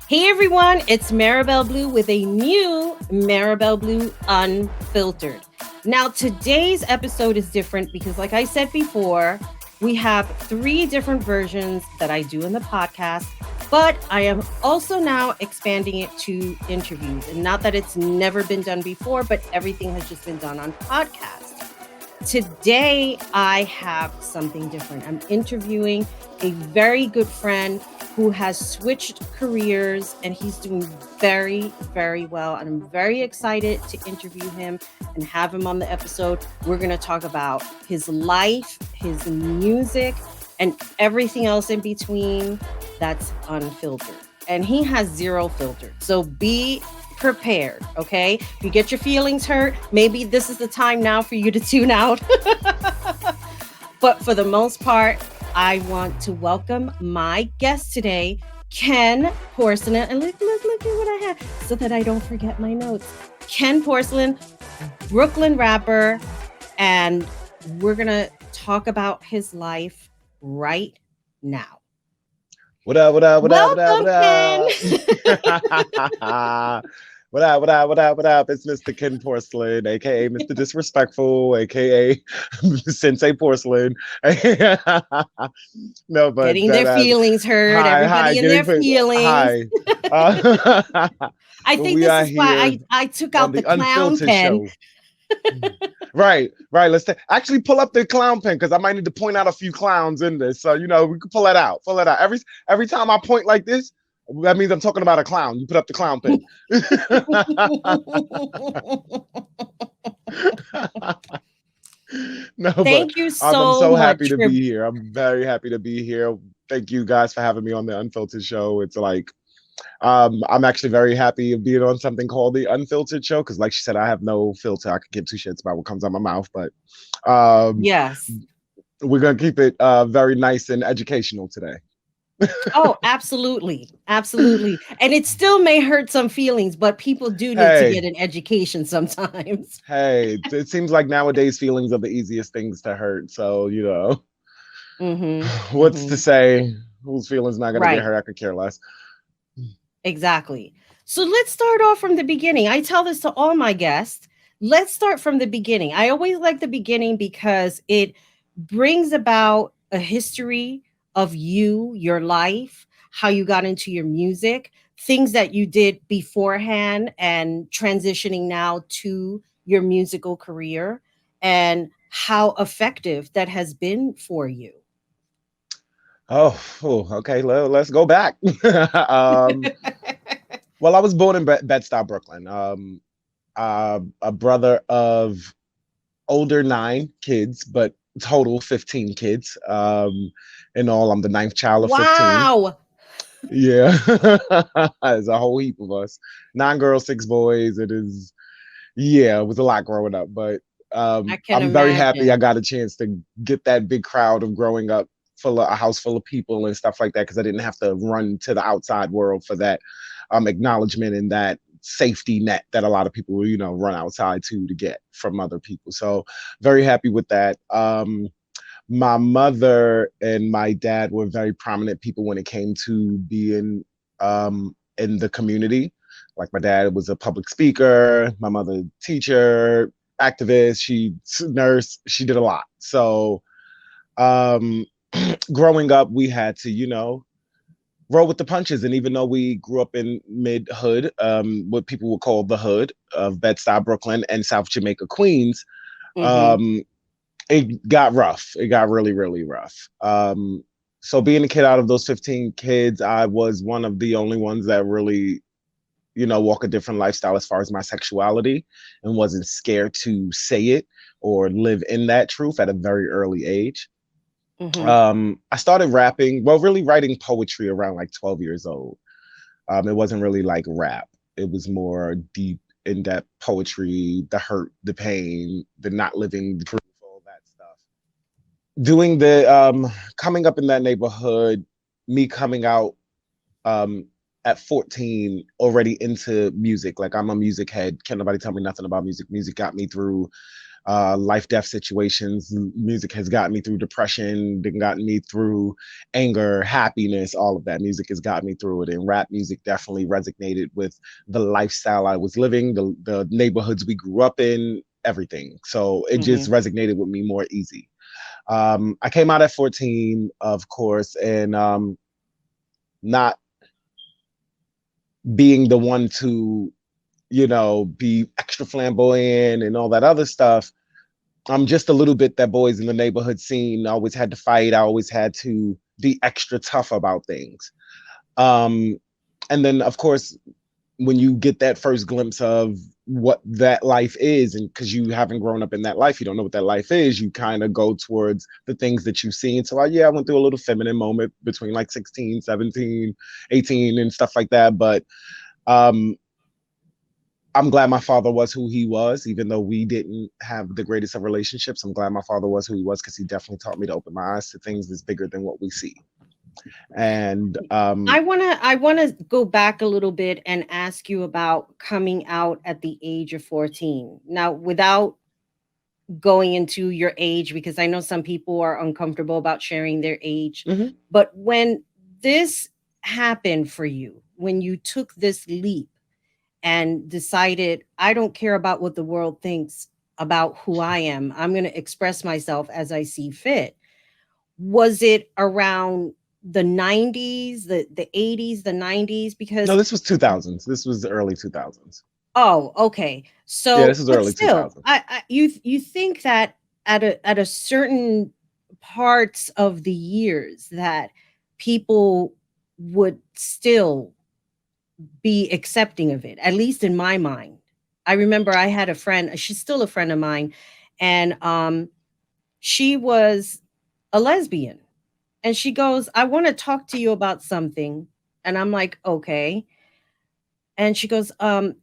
Hey everyone, it's Marabelle Blue with a new Marabelle Blue Unfiltered. Now, today's episode is different because, like I said before, we have three different versions that I do in the podcast, but I am also now expanding it to interviews. And not that it's never been done before, but everything has just been done on podcast. Today, I have something different. I'm interviewing a very good friend who has switched careers and he's doing very, very well. And I'm very excited to interview him and have him on the episode. We're going to talk about his life, his music, and everything else in between that's unfiltered. And he has zero filter. So be prepared, okay? If you get your feelings hurt, maybe this is the time now for you to tune out. But for the most part, I want to welcome my guest today, Ken Porcelain. And look at what I have so that I don't forget my notes. Ken Porcelain, Brooklyn rapper, and we're going to talk about his life right now. What up, what up, what up, what up, Welcome, what Ken. up? What up, what up, what up, what up? It's Mr. Ken Porcelain, aka Mr. Disrespectful, aka Sensei Porcelain. No, but Getting their that feelings hurt, hi, everybody in their getting feelings. hi. Uh, I but think we this are is why here I took on out the the clown Unfiltered pen. Show. Right, right. Actually pull up the clown pen because I might need to point out a few clowns in this. So we can pull that out. Pull that out. Every time I point like this, that means I'm talking about a clown. You put up the clown pen. No, but Thank you I'm so so happy much to for be here. I'm very happy to be here. Thank you guys for having me on the Unfiltered Show. It's like I'm actually very happy of being on something called the Unfiltered Show because, like she said, I have no filter. I could give two shits about what comes out my mouth, but um, yes. we're gonna keep it very nice and educational today. Oh, absolutely. Absolutely. And it still may hurt some feelings, but people do need to Hey, get an education sometimes. hey, it seems like nowadays feelings are the easiest things to hurt. So Mhm. what's to Mhm. say whose feelings not gonna get Right. hurt? I could care less. Exactly. So let's start off from the beginning. I tell this to all my guests. Let's start from the beginning. I always like the beginning because it brings about a history of you, your life, how you got into your music, things that you did beforehand and transitioning now to your musical career, and how effective that has been for you. Okay. Let's go back. um, well, I was born in Bed-Stuy, Brooklyn. A brother of older 9 kids, but total 15 kids. In all, I'm the ninth child of 15. Wow. Yeah, there's a whole heap of us. 9 girls, 6 boys. Yeah, it was a lot growing up, but I can I'm very happy I imagine. got a chance to get that big crowd of growing up full of a house full of people and stuff like that because I didn't have to run to the outside world for that acknowledgement and that safety net that a lot of people run outside to get from other people. So very happy with that. My mother and my dad were very prominent people when it came to being in the community. Like my dad was a public speaker, my mother teacher, activist, she nurse, she did a lot. So um, growing up, we had to, roll with the punches. And even though we grew up in mid hood, what people would call the hood of Bed-Stuy, Brooklyn, and South Jamaica, Queens, Mhm. um, it got rough. It got really, really rough. So being a kid out of those 15 kids, I was one of the only ones that really, walk a different lifestyle as far as my sexuality and wasn't scared to say it or live in that truth at a very early age. Mhm. I started rapping, well, really writing poetry around like 12 years old. It wasn't really like rap. It was more deep, in-depth poetry, the hurt, the pain, the not living the truth, all that stuff. Doing the coming up in that neighborhood, me coming out um at 14 already into music. Like I'm a music head. Can't nobody tell me nothing about music. Music got me through life death situations. Music has gotten me through depression, gotten me through anger, happiness, all of that. Music has gotten me through it. And rap music definitely resonated with the lifestyle I was living, the neighborhoods we grew up in, everything. So it just Hmm. resonated with me more easy. I came out at 14, of course, and not being the one to, be extra flamboyant and all that other stuff. I'm just a little bit that boys in the neighborhood scene. I always had to fight. I always had to be extra tough about things. Um, and then, of course, when you get that first glimpse of what that life is, and because you haven't grown up in that life, you don't know what that life is, you kind of go towards the things that you've seen. So I went through a little feminine moment between like 16, 17, 18 and stuff like that. But um, I'm glad my father was who he was, even though we didn't have the greatest of relationships. I'm glad my father was who he was because he definitely taught me to open my eyes to things that's bigger than what we see. And I want to go back a little bit and ask you about coming out at the age of 14. Now, without going into your age, because I know some people are uncomfortable about sharing their age, mhm. but when this happened for you, when you took this leap and decided, I don't care about what the world thinks about who I am, I'm going to express myself as I see fit. Was it around the 90s, the 80s, the 90s? No, Because this was 2000s. This was the early 2000s. oh, okay. Yeah, So, this was but early still, 2000s. you think that at a certain parts of the years that people would still be accepting of it, at least in my mind. I remember I had a friend, she's still a friend of mine, and she was a lesbian. And she goes, I want to talk to you about something. And I'm like, okay. And she goes,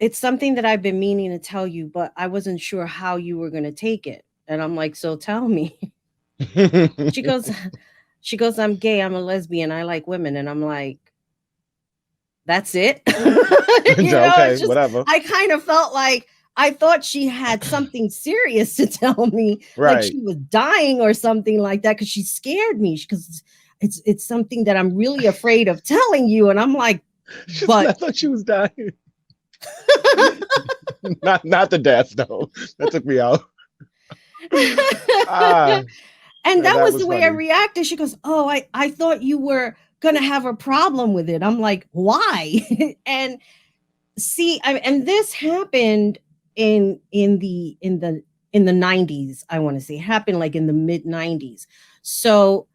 it's something that I've been meaning to tell you, but I wasn't sure how you were going to take it. And I'm like, so tell me. She goes, she goes, I'm gay, I'm a lesbian, I like women. And I'm like, that's it. Okay, It's just, whatever. I kind of felt like I thought she had something serious to tell me, like Right. she was dying or something like that, because she scared me. Because it's something that I'm really afraid of telling you. And I'm like, She said, I but thought she was dying. Not the death though. That took me out. Ah, and that that was was the way I funny. reacted. She goes, oh, I thought you were gonna have a problem with it. I'm like, why? And see, and this happened in the 90s. I want to say it happened like in the mid 90s. So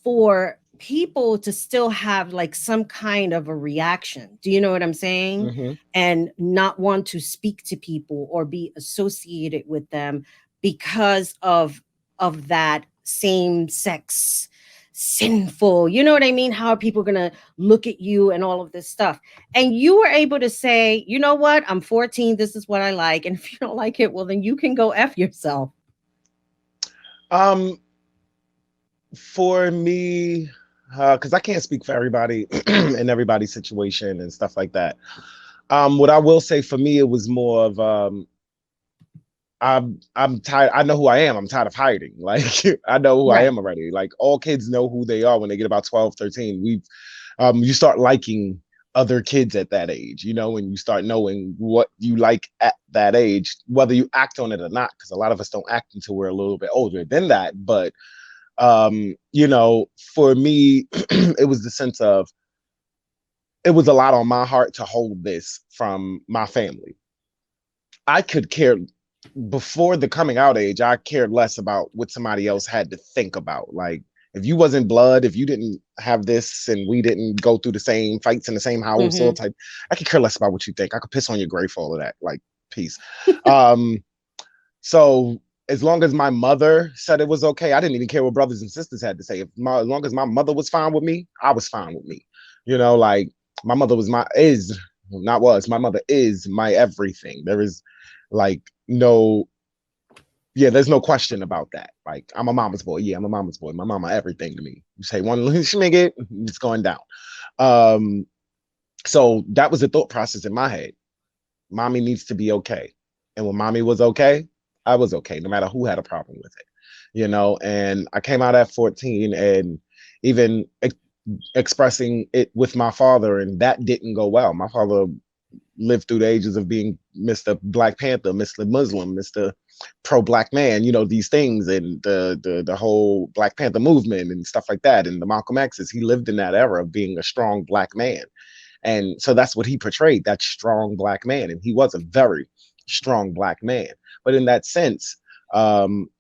for people to still have like some kind of a reaction, do you know what I'm saying, Hmm. and not want to speak to people or be associated with them because of that same sex sinful, you know what I mean, how are people going to look at you and all of this stuff, and you were able to say, you know what, I'm 14, this is what I like, and if you don't like it, well then you can go F yourself. Um, for me, because I can't speak for everybody and everybody's situation and stuff like that. What I will say for me, it was more of I'm tired. I know who I am. I'm tired of hiding. Like I know who I Right. am already. Like all kids know who they are when they get about 12, 13. You start liking other kids at that age, and you start knowing what you like at that age, whether you act on it or not, because a lot of us don't act until we're a little bit older than that. But for me, it was the sense of it was a lot on my heart to hold this from my family. I could care before the coming out age, I cared less about what somebody else had to think about. Like, if you wasn't blood, if you didn't have this and we didn't go through the same fights in the same household Hmm. type, I could care less about what you think. I could piss on your grave for all of that. Like, peace. Um, so as long as my mother said it was okay, I didn't even care what brothers and sisters had to say. As long as my mother was fine with me, I was fine with me. Like my mother was my is not was my mother is my everything. There is like no yeah, there's no question about that. Like I'm a mama's boy. Yeah, I'm a mama's boy. My mama everything to me. You say one schmigget, it's going down. Um, so that was the thought process in my head. Mommy needs to be okay. And when mommy was okay, I was okay, no matter who had a problem with it, you know. And I came out at 14, and even expressing it with my father, and that didn't go well. My father lived through the ages of being Mr. Black Panther, Mr. Muslim, Mr. Pro Black man, you know, these things, and the whole Black Panther movement and stuff like that, and the Malcolm X's. He lived in that era of being a strong Black man. And so that's what he portrayed, that strong Black man. And he was a very strong Black man. But in that sense, um,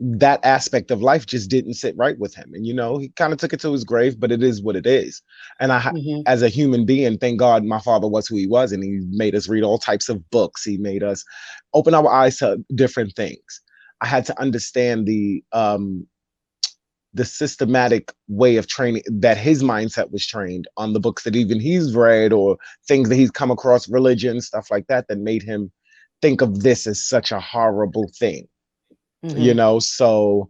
that aspect of life just didn't sit right with him. And, you know, he kind of took it to his grave, but it is what it is. And Hmm. as a human being, thank God my father was who he was. And he made us read all types of books. He made us open our eyes to different things. I had to understand the systematic way of training that his mindset was trained on, the books that even he's read, or things that he's come across, religion, stuff like that, that made him think of this as such a horrible thing, you Hmm. know. So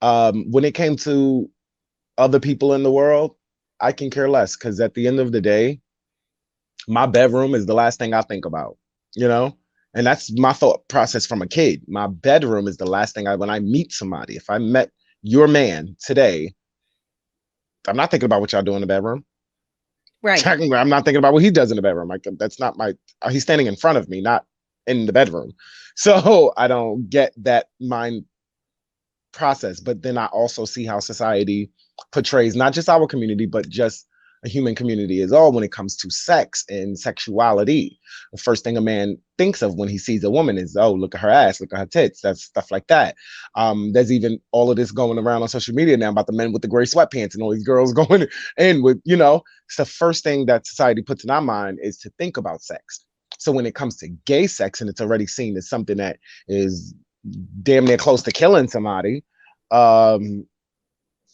when it came to other people in the world, I can care less, because at the end of the day, my bedroom is the last thing I think about, you know. And that's my thought process from a kid. My bedroom is the last thing when I meet somebody. If I met your man today, I'm not thinking about what y'all do in the bedroom. Right. I'm not thinking about what he does in the bedroom. Like, that's not my. He's standing in front of me, not in the bedroom. So I don't get that mind process. But then I also see how society portrays not just our community, but just a human community as all when it comes to sex and sexuality. The first thing a man thinks of when he sees a woman is, oh, look at her ass, look at her tits, that's stuff like that. There's even all of this going around on social media now about the men with the gray sweatpants and all these girls going in with, you know, it's the first thing that society puts in our mind is to think about sex. So when it comes to gay sex, and it's already seen as something that is damn near close to killing somebody, um,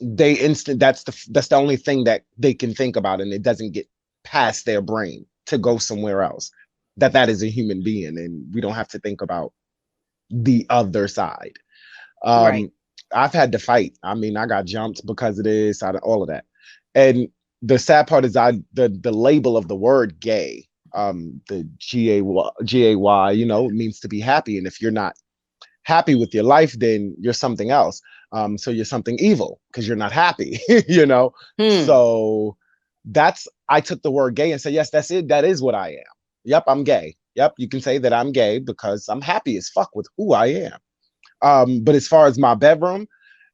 that's the only thing that they can think about, and it doesn't get past their brain to go somewhere else. That is a human being, and we don't have to think about the other side. Right. Um, I've had to fight. I mean, I got jumped because of this, all of that. And the sad part is the label of the word gay, the Gay, you know, it means to be happy. And if you're not happy with your life, then you're something else. So you're something evil because you're not happy, you know? Hmm. So I took the word gay and said, yes, that's it. That is what I am. Yep, I'm gay. Yep, you can say that I'm gay because I'm happy as fuck with who I am. But as far as my bedroom,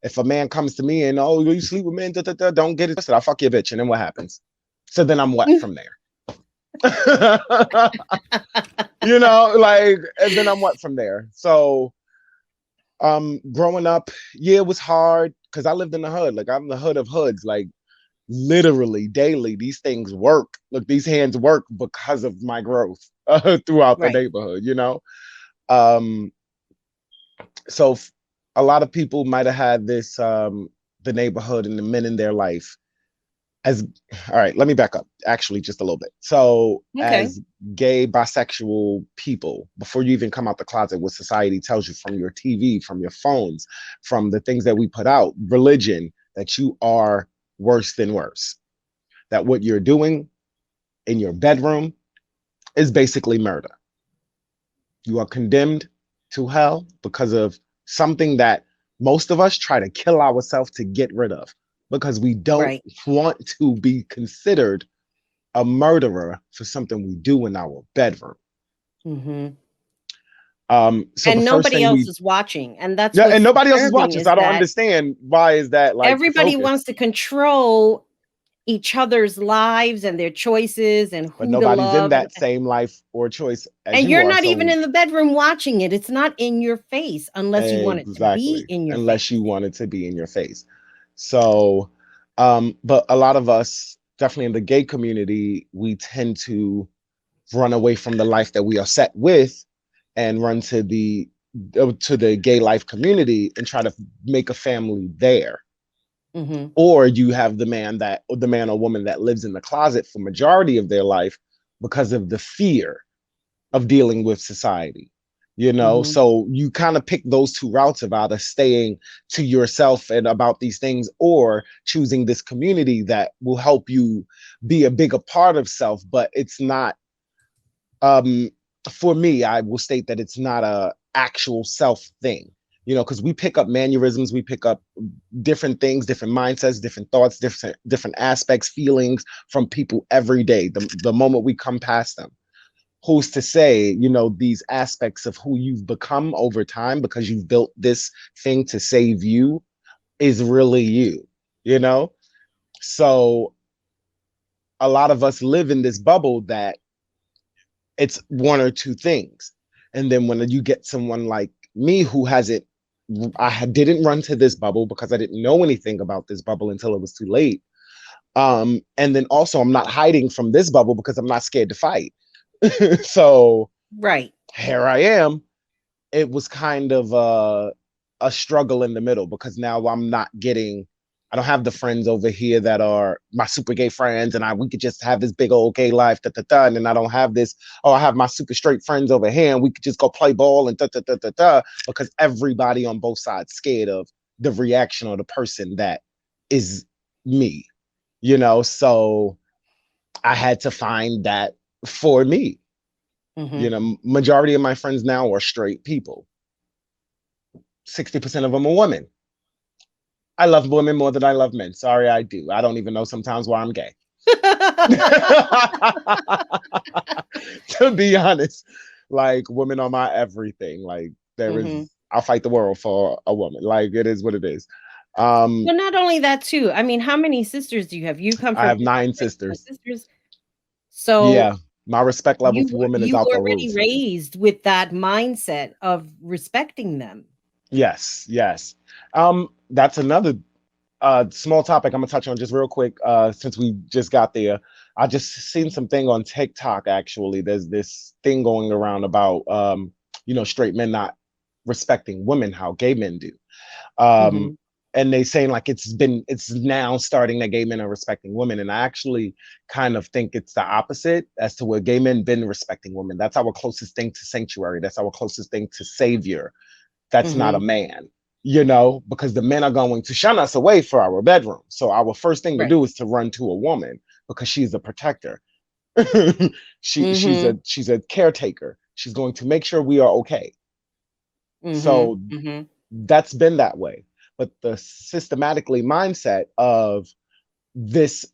if a man comes to me and, oh, you sleep with men, da, da, da, don't get it twisted. I'll fuck your bitch. And then what happens? So then I'm what from there? You know, like, and then I'm what from there? So growing up, yeah, it was hard because I lived in the hood. Like, I'm the hood of hoods. Like, literally daily, these things work. Look, these hands work because of my growth throughout the Right. neighborhood, you know. um so a lot of people might have had this, the neighborhood and the men in their life as, all right, let me back up actually just a little bit. So Okay. as gay bisexual people, before you even come out the closet, what society tells you from your TV, from your phones, from the things that we put out, religion, that you are worse than worse, that what you're doing in your bedroom is basically murder. You are condemned to hell because of something that most of us try to kill ourselves to get rid of, because we don't Right. want to be considered a murderer for something we do in our bedroom. Hmm. So the And first nobody thing else we, is watching, and that's yeah, and what's nobody else is disturbing watching. So is I don't that understand why is that like the everybody focus, wants to control each other's lives and their choices and but who to nobody's in love, that same life or choice as and you you're are. not even So in the bedroom watching it. It's not in your face unless you want it to be exactly, in your unless face. you want it to be in your face. So, but a lot of us, definitely in the gay community, we tend to run away from the life that we are set with, and run to the gay life community and try to make a family there. Hmm. Or you have the man or woman that lives in the closet for majority of their life because of the fear of dealing with society, you know. Hmm. So you kind of pick those two routes of either staying to yourself and about these things, or choosing this community that will help you be a bigger part of self. But it's not, um for me, I will state that it's not actual self thing, because we pick up mannerisms, we pick up different things, different mindsets, different thoughts, different aspects, feelings from people every day, the moment we come past them. Who's to say, these aspects of who you've become over time because you've built this thing to save you is really you, you know? So a lot of us live in this bubble that it's one or two things. And then when you get someone like me who hasn't, didn't run to this bubble because I didn't know anything about this bubble until it was too late. And then also I'm not hiding from this bubble because I'm not scared to fight. So Right. here I am. It was kind of a struggle in the middle because now I don't have the friends over here that are my super gay friends and we could just have this big old gay life, and then I don't have this, I have my super straight friends over here and we could just go play ball and because everybody on both sides scared of the reaction of the person that is me, so I had to find that for me. Mm-hmm. Majority of my friends now are straight people. 60% of them are women. I love women more than I love men. Sorry, I do. I don't even know sometimes why I'm gay. To be honest, like women are my everything. Like Mm-hmm. I'll fight the world for a woman. Like it is what it is. Well, not only that too. I mean, how many sisters do you have? You come I from have 9 sisters. sisters. So Yeah, my respect level for women is you out were the already roof. raised with that mindset of respecting them. Yes, yes. That's another small topic I'm gonna touch on just real quick, since we just got there. I just seen something on TikTok actually. There's this thing going around about straight men not respecting women how gay men do. Um, Mm-hmm. and they saying like it's now starting that gay men are respecting women. And I actually kind of think it's the opposite as to where gay men been respecting women. That's our closest thing to sanctuary. That's our closest thing to savior. That's not a Mm-hmm. man, because the men are going to shun us away for our bedroom. So our first thing to Right. do is to run to a woman because she's a protector. Mm-hmm. She's a caretaker. She's going to make sure we are okay. Mm-hmm. So Mm-hmm. that's been that way. But the systematically mindset of this,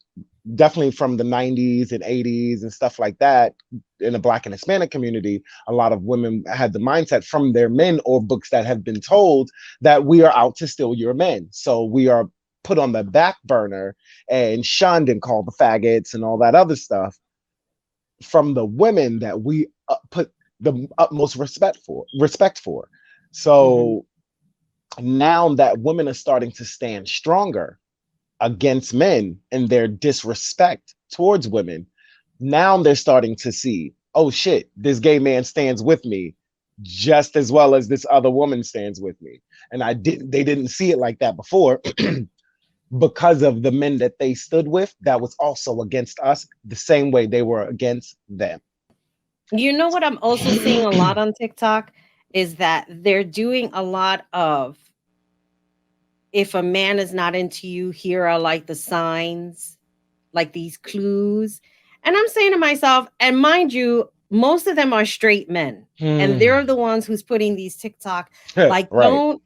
definitely from the 90s and 80s and stuff like that, in the Black and Hispanic community, a lot of women had the mindset from their men or books that have been told that we are out to steal your men. So we are put on the back burner and shunned and called the faggots and all that other stuff from the women that we put the utmost respect for. Mm-hmm. So now that women are starting to stand stronger against men and their disrespect towards women, now they're starting to see, oh shit, this gay man stands with me just as well as this other woman stands with me. And they didn't see it like that before because of the men that they stood with that was also against us the same way they were against them. You know what I'm also seeing a lot on TikTok is that they're doing a lot of, if a man is not into you, here are like the signs, like these clues. And I'm saying to myself, and mind you, most of them are straight men. And they're the ones who's putting these TikTok, like, Right.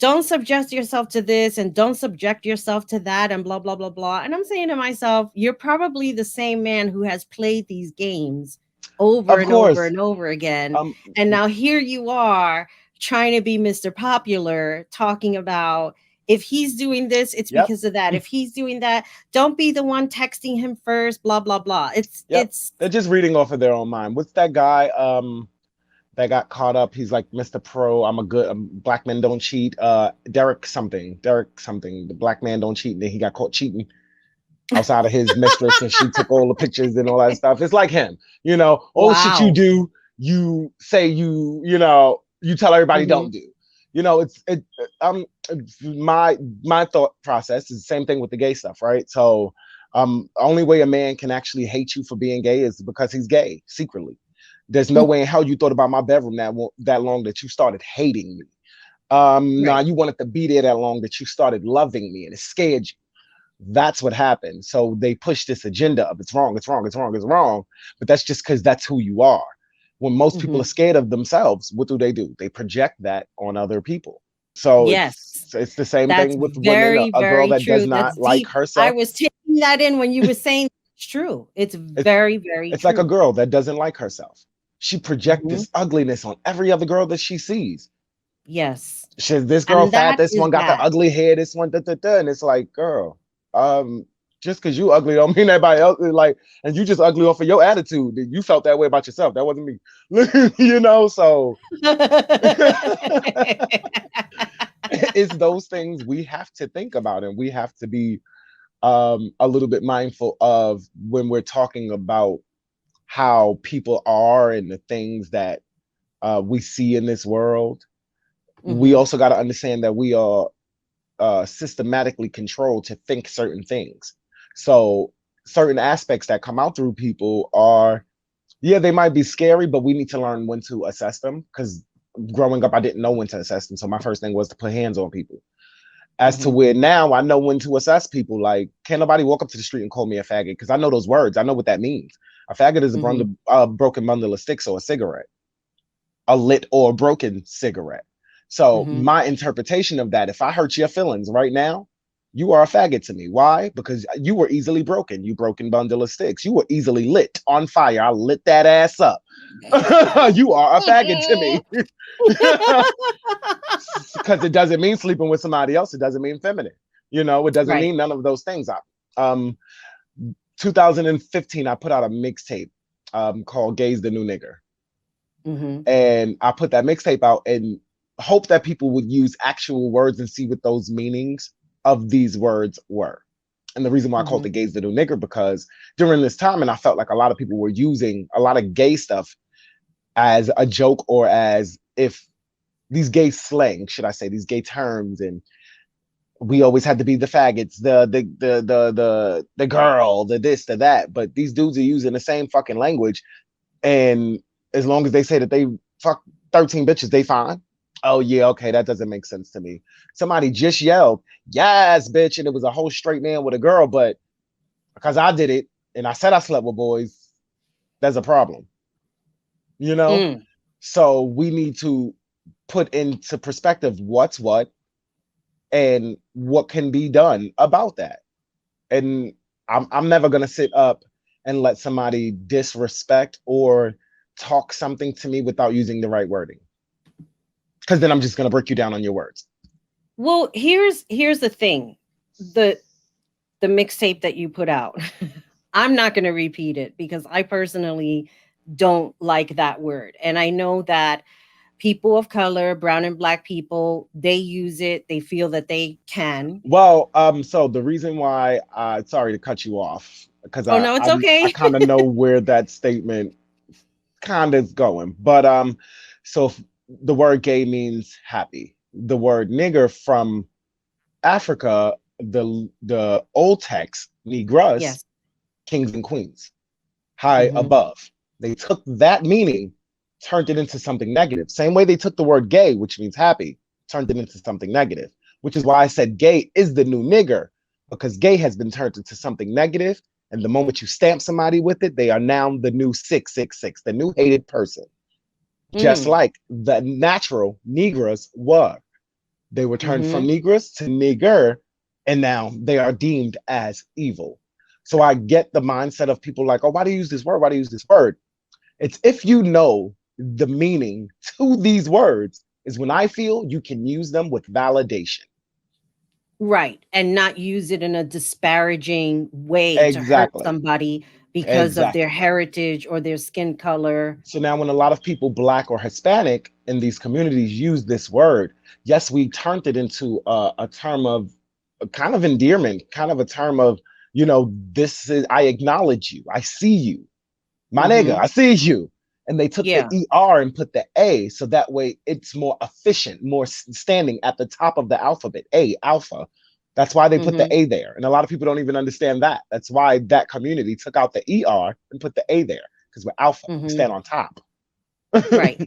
don't subject yourself to this and don't subject yourself to that and blah blah blah blah. And I'm saying to myself, you're probably the same man who has played these games over Of and over course. and over again. Um, And now here you are trying to be Mr. Popular, talking about if he's doing this, it's yep. because of that. If he's doing that, don't be the one texting him first, blah blah blah. It's Yep. it's They're just reading off of their own mind. What's that guy? That got caught up. He's like Mr. Pro. I'm a good black men don't cheat. Derek something. Derek something. The black man don't cheat. And then he got caught cheating outside of his mistress, and she took all the pictures and all that stuff. It's like him. All the shit you wow. do, you say you tell everybody Hmm. don't do. My thought process is the same thing with the gay stuff, right? So only way a man can actually hate you for being gay is because he's gay secretly. There's no way in hell you thought about my bedroom that long that you started hating me. Nah, Right. you wanted to be there that long that you started loving me and it scared you. That's what happened. So they push this agenda of it's wrong, it's wrong, it's wrong, it's wrong. But that's just because that's who you are. When most people are Mhm. scared of themselves, what do? They project that on other people. So Yes. it's the same That's thing with women. very, A girl very that does true. not That's like deep. I herself, was taking that in when you were saying it's true. It's it's very, very it's like a true. girl that doesn't like herself. She projects Mhm. this ugliness on every other girl that she sees. Yes. This girl And fat, that this is one got the bad. ugly hair, this one da da da, and it's like, girl, um, just because you ugly don't mean everybody else is like, and you just ugly off of your attitude. You felt that way about yourself. That wasn't me, you know. So it's those things we have to think about, and we have to be a little bit mindful of when we're talking about how people are and the things that we see in this world. We Mhm. also got to understand that we are systematically controlled to think certain things. So certain aspects that come out through people are, yeah, they might be scary, but we need to learn when to assess them. Because growing up, I didn't know when to assess them. So my first thing was to put hands on people. As to Mhm. where now I know when to assess people. Like, can nobody walk up to the street and call me a faggot? Because I know those words. I know what that means. A faggot is Mhm. a broken bundle of sticks or a cigarette, a lit or a broken cigarette. So Mhm. my interpretation of that, if I hurt your feelings right now, you are a faggot to me. Why? Because you were easily broken. You broken bundle of sticks. You were easily lit on fire. I lit that ass up. You are a faggot to me. Because it doesn't mean sleeping with somebody else. It doesn't mean feminine. You know, it doesn't Right. mean none of those things. 2015, I put out a mixtape called "Gay's the New Nigger," Mhm. and I put that mixtape out and hope that people would use actual words and see what those meanings of these words were. And the reason why I called Mhm. the gays the new nigger, because during this time, and I felt like a lot of people were using a lot of gay stuff as a joke, or as if these gay slang, should I say, these gay terms, and we always had to be the faggots, the girl, the this, the that. But these dudes are using the same fucking language, and as long as they say that they fuck 13 bitches, they fine. Oh yeah, okay, that doesn't make sense to me. Somebody just yelled, "Yes, bitch," and it was a whole straight man with a girl, but because I did it and I said I slept with boys, there's a problem, you know? Mm. So we need to put into perspective what's what and what can be done about that. And I'm never gonna sit up and let somebody disrespect or talk something to me without using the right wording. Because then I'm just gonna break you down on your words. Well, here's the thing. The the mixtape that you put out. I'm not going to repeat it because I personally don't like that word. And I know that people of color, brown and black people, they use it. They feel that they can. Well, so the reason why sorry to cut you off, because Oh no, it's I okay. kind of know where that statement kind of going. But so the word gay means happy. The word nigger from Africa, the old text, negras, Yes. kings and queens, high Mhm. above. They took that meaning, turned it into something negative. Same way they took the word gay, which means happy, turned it into something negative, which is why I said gay is the new nigger, because gay has been turned into something negative, and the moment you stamp somebody with it, they are now the new 666, the new hated person, just Mm. like the natural Negras were. They were turned from Mhm. Negras to nigger, and now they are deemed as evil. So I get the mindset of people like, oh, why do you use this word? Why do you use this word? It's if you know the meaning to these words, is when I feel you can use them with validation. Right. And not use it in a disparaging way to hurt Exactly. somebody because of their Exactly. heritage or their skin color. So now, when a lot of people, black or Hispanic, in these communities use this word, yes, we turned it into a term of a kind of endearment, kind of a term of, this is, I acknowledge you, I see you, my nigga, Mhm. I see you. And they took the Yeah. ER and put the A, so that way it's more efficient, more standing at the top of the alphabet, A, alpha. That's why they put the Mhm. A there. And a lot of people don't even understand that. That's why that community took out the ER and put the A there, because we're alpha, we Mhm. stand on top. Right.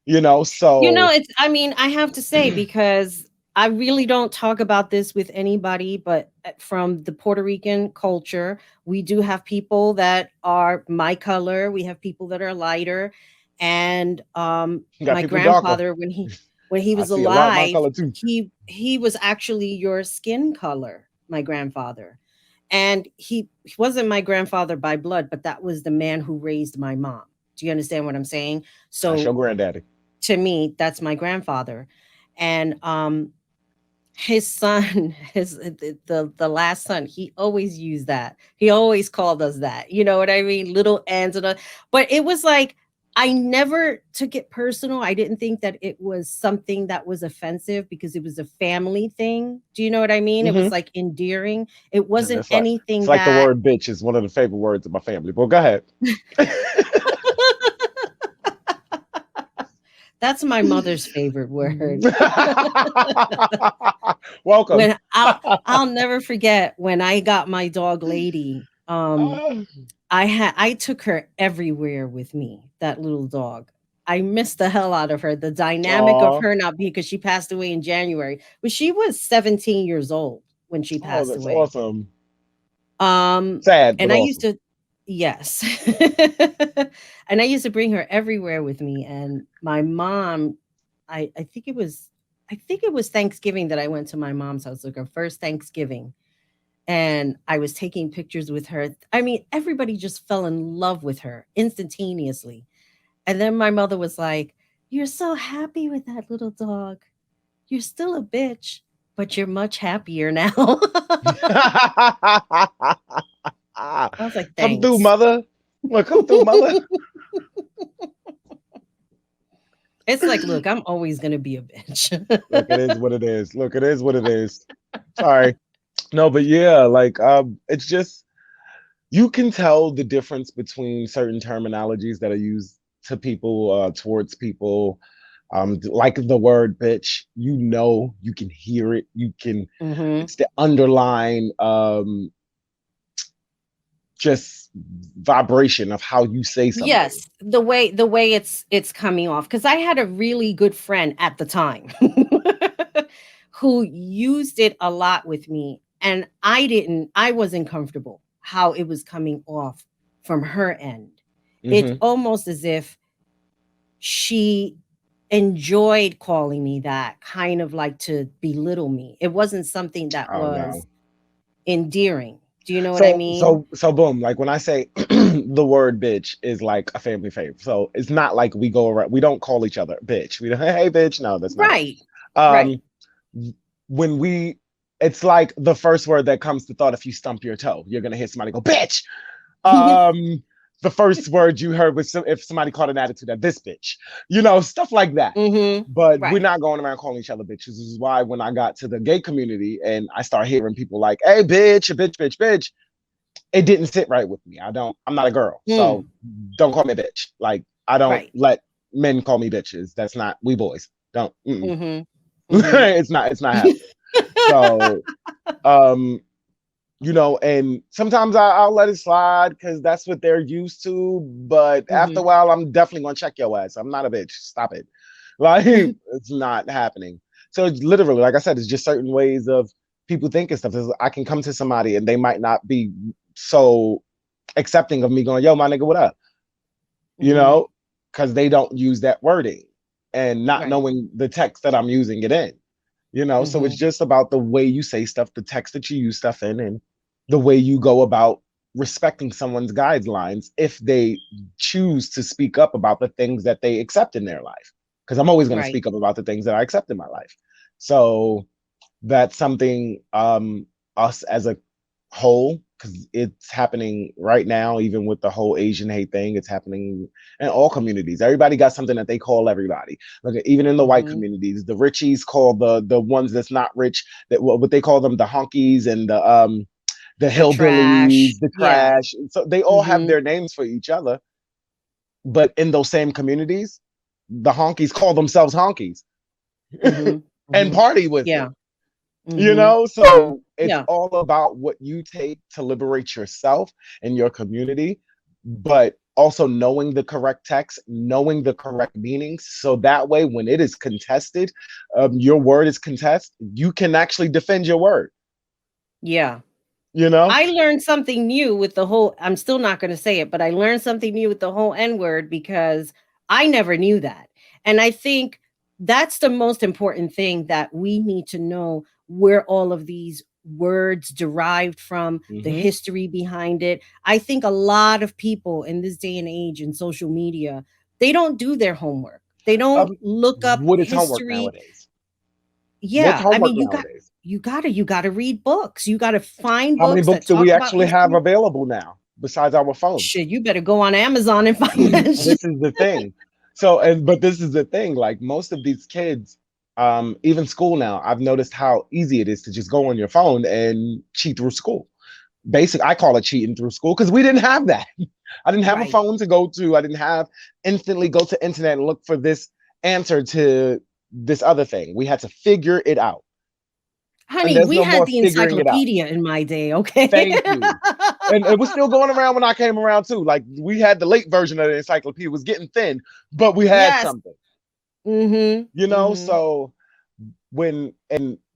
So It's I mean, I have to say because I really don't talk about this with anybody, but from the Puerto Rican culture, we do have people that are my color, we have people that are lighter, And You got my people darker. grandfather, when he I was see a lot my alive, color too. he was actually your skin color, my grandfather. And he wasn't my grandfather by blood, but that was the man who raised my mom. Do you understand what I'm saying? That's your So granddaddy. to me, that's my grandfather. And his son, the last son, he always used that. He always called us that. You know what I mean? Little ends and but it was like I never took it personal. I didn't think that it was something that was offensive because it was a family thing. Do you know what I mean? It was Hmm. like endearing. It And wasn't it's anything like the that word bitch is one of the favorite words of my family. But go ahead. that's my mother's favorite word. Welcome. When I'll never forget when I got my dog Lady. I took her everywhere with me, that little dog. I missed the hell out of her. The dynamic of Aw. her not being because she passed away in January, but she was 17 years old when she Oh, passed that's away. awesome. Um, Sad, but and I used awesome. to, yes. And I used to bring her everywhere with me. And my mom, I think it was Thanksgiving that I went to my mom's house, like her first Thanksgiving, and I was taking pictures with her. I mean, everybody just fell in love with her instantaneously. And then my mother was like, "You're so happy with that little dog. You're still a bitch, but you're much happier now." I was like, Come through, "Thanks." mother. Look, come through, mother. It's like, look, I'm always going to be a bitch. Look, it is what it is. Look, it is what it is. Sorry. No, but yeah, like it's just you can tell the difference between certain terminologies that are used to people, towards people. Like the word bitch, you can hear it, you can, Hmm. it's the underlying just vibration of how you say something. Yes, the way it's coming off, because I had a really good friend at the time who used it a lot with me, and I wasn't comfortable how it was coming off from her end. It's Hmm. almost as if she enjoyed calling me that, kind of like to belittle me. It wasn't something that Oh no. was endearing. Do you know what I So mean? so so boom, like when I say the word bitch is like a family favorite. So it's not like we go around, we don't call each other bitch. We don't, hey bitch. No, that's not it. Right. Right. Um when we, it's like the first word that comes to thought if you stump your toe, you're gonna hear somebody go, bitch. Um the first word you heard was if somebody caught an attitude at this bitch, stuff like that. Mhm. But we're Right. not going around calling each other bitches. This is why when I got to the gay community and I started hearing people like, hey bitch, bitch, bitch, bitch, it didn't sit right with me. I'm not a girl. So Mm. don't call me a bitch. Like I don't Right. let men call me bitches. That's not, we boys. Don't. Mhm. Mhm. It's not happening. So um and sometimes I'll let it slide because that's what they're used to. But after a Mhm. while, I'm definitely gonna check your ass. I'm not a bitch. Stop it. Like it's not happening. So it's literally, like I said, it's just certain ways of people thinking stuff. I can come to somebody and they might not be so accepting of me going, yo, my nigga, what up? You Mhm. know, because they don't use that wording and not Right. knowing the text that I'm using it in. So it's Mhm. just about the way you say stuff, the text that you use stuff in, and the way you go about respecting someone's guidelines if they choose to speak up about the things that they accept in their life. Because I'm always going to Right. speak up about the things that I accept in my life. So that's something, us as a whole, because it's happening right now, even with the whole Asian hate thing. It's happening in all communities. Everybody got something that they call everybody. Look, even in the white Mhm. communities, the richies call the ones that's not rich, that what they call them, the honkies, and the The trash. hillbillies, the Yeah. trash. So they all have Mhm. their names for each other, but in those same communities, the honkies call themselves honkies Mhm. and Mhm. party with it. Yeah. Mhm. So it's Yeah. all about what you take to liberate yourself and your community, but also knowing the correct text, knowing the correct meanings, so that way when it is contested, your word is contested, you can actually defend your word Yeah. you know I learned something new with the whole I'm still not going to say it, but I learned something new with the whole N word because I never knew that. And I think that's the most important thing, that we need to know where all of these words derived from, the Hmm. history behind it. I think a lot of people in this day and age in social media, they don't do their homework. They don't Um, look up what is homework history. nowadays? What's Yeah, I homework mean, nowadays? you gotta read books. You gotta find How many books books that do talk we about actually have history. available now besides our phones? Shit, you better go on Amazon and find that shit. This is the thing. So, and but this is the thing. Like most of these kids, even school now, I've noticed how easy it is to just go on your phone and cheat through school. I call it cheating through school because we didn't have that. I didn't have a Right. phone to go to. I didn't have instantly go to internet and look for this answer to this other thing. We had to figure it out. And Honey, there's we no had more the figuring it out. encyclopedia in my day, okay? Thank you. And it was still going around when I came around too. Like we had the late version of the encyclopedia, it was getting thin, but we had Yes. something, Mhm. you know? Mhm. So when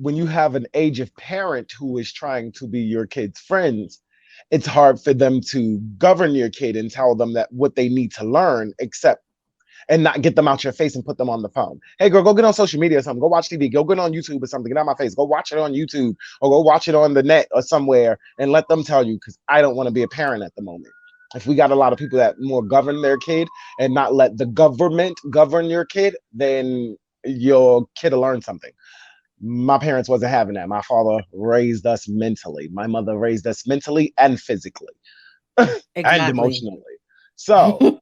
you have an aged parent who is trying to be your kid's friends, it's hard for them to govern your kid and tell them that what they need to learn, except and not get them out your face and put them on the phone. Hey, girl, go get on social media or something. Go watch TV. Go get on YouTube or something. Get out my face. Go watch it on YouTube or go watch it on the net or somewhere and let them tell you because I don't want to be a parent at the moment. If we got a lot of people that more govern their kid and not let the government govern your kid, then your kid will learn something. My parents wasn't having that. My father raised us mentally. My mother raised us mentally and physically and Exactly. emotionally. So